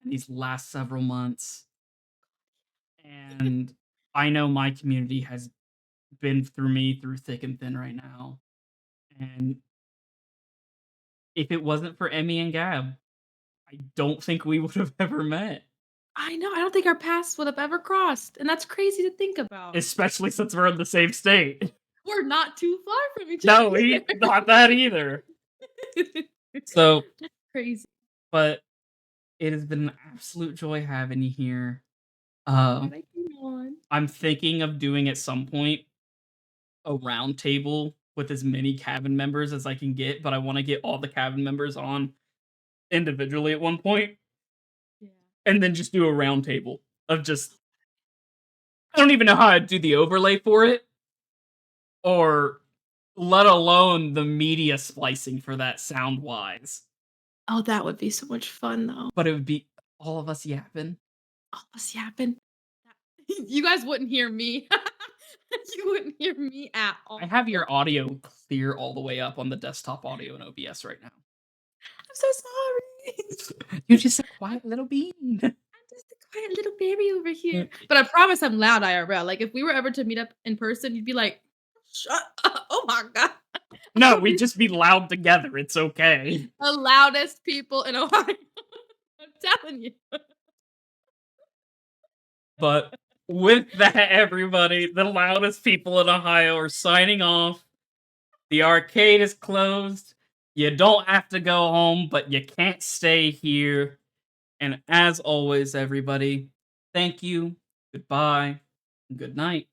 and these last several months. And I know my community has been through me through thick and thin right now. And if it wasn't for Emmy and Gab, I don't think we would have ever met. I know. I don't think our paths would have ever crossed, and that's crazy to think about. Especially since we're in the same state. We're not too far from each No, other. not that either. So, That's crazy. but it has been an absolute joy having you here. Glad I came on. I'm thinking of doing at some point a round table with as many cabin members as I can get, but I want to get all the cabin members on individually at one point, Yeah. and then just do a round table of just, I don't even know how I'd do the overlay for it, or let alone the media splicing for that sound wise. Oh, that would be so much fun though. But it would be all of us yapping. All us yapping. You guys wouldn't hear me. You wouldn't hear me at all. I have your audio clear all the way up on the desktop audio in OBS right now. I'm so sorry. You're just a quiet little bean. I'm just a quiet little baby over here. But I promise I'm loud IRL. Like if we were ever to meet up in person, you'd be like, shut up. Oh my god. No, we'd just be loud together. It's okay. The loudest people in Ohio. I'm telling you. But with that, everybody, the loudest people in Ohio are signing off. The arcade is closed. You don't have to go home, but you can't stay here. And as always, everybody, thank you, goodbye, and good night.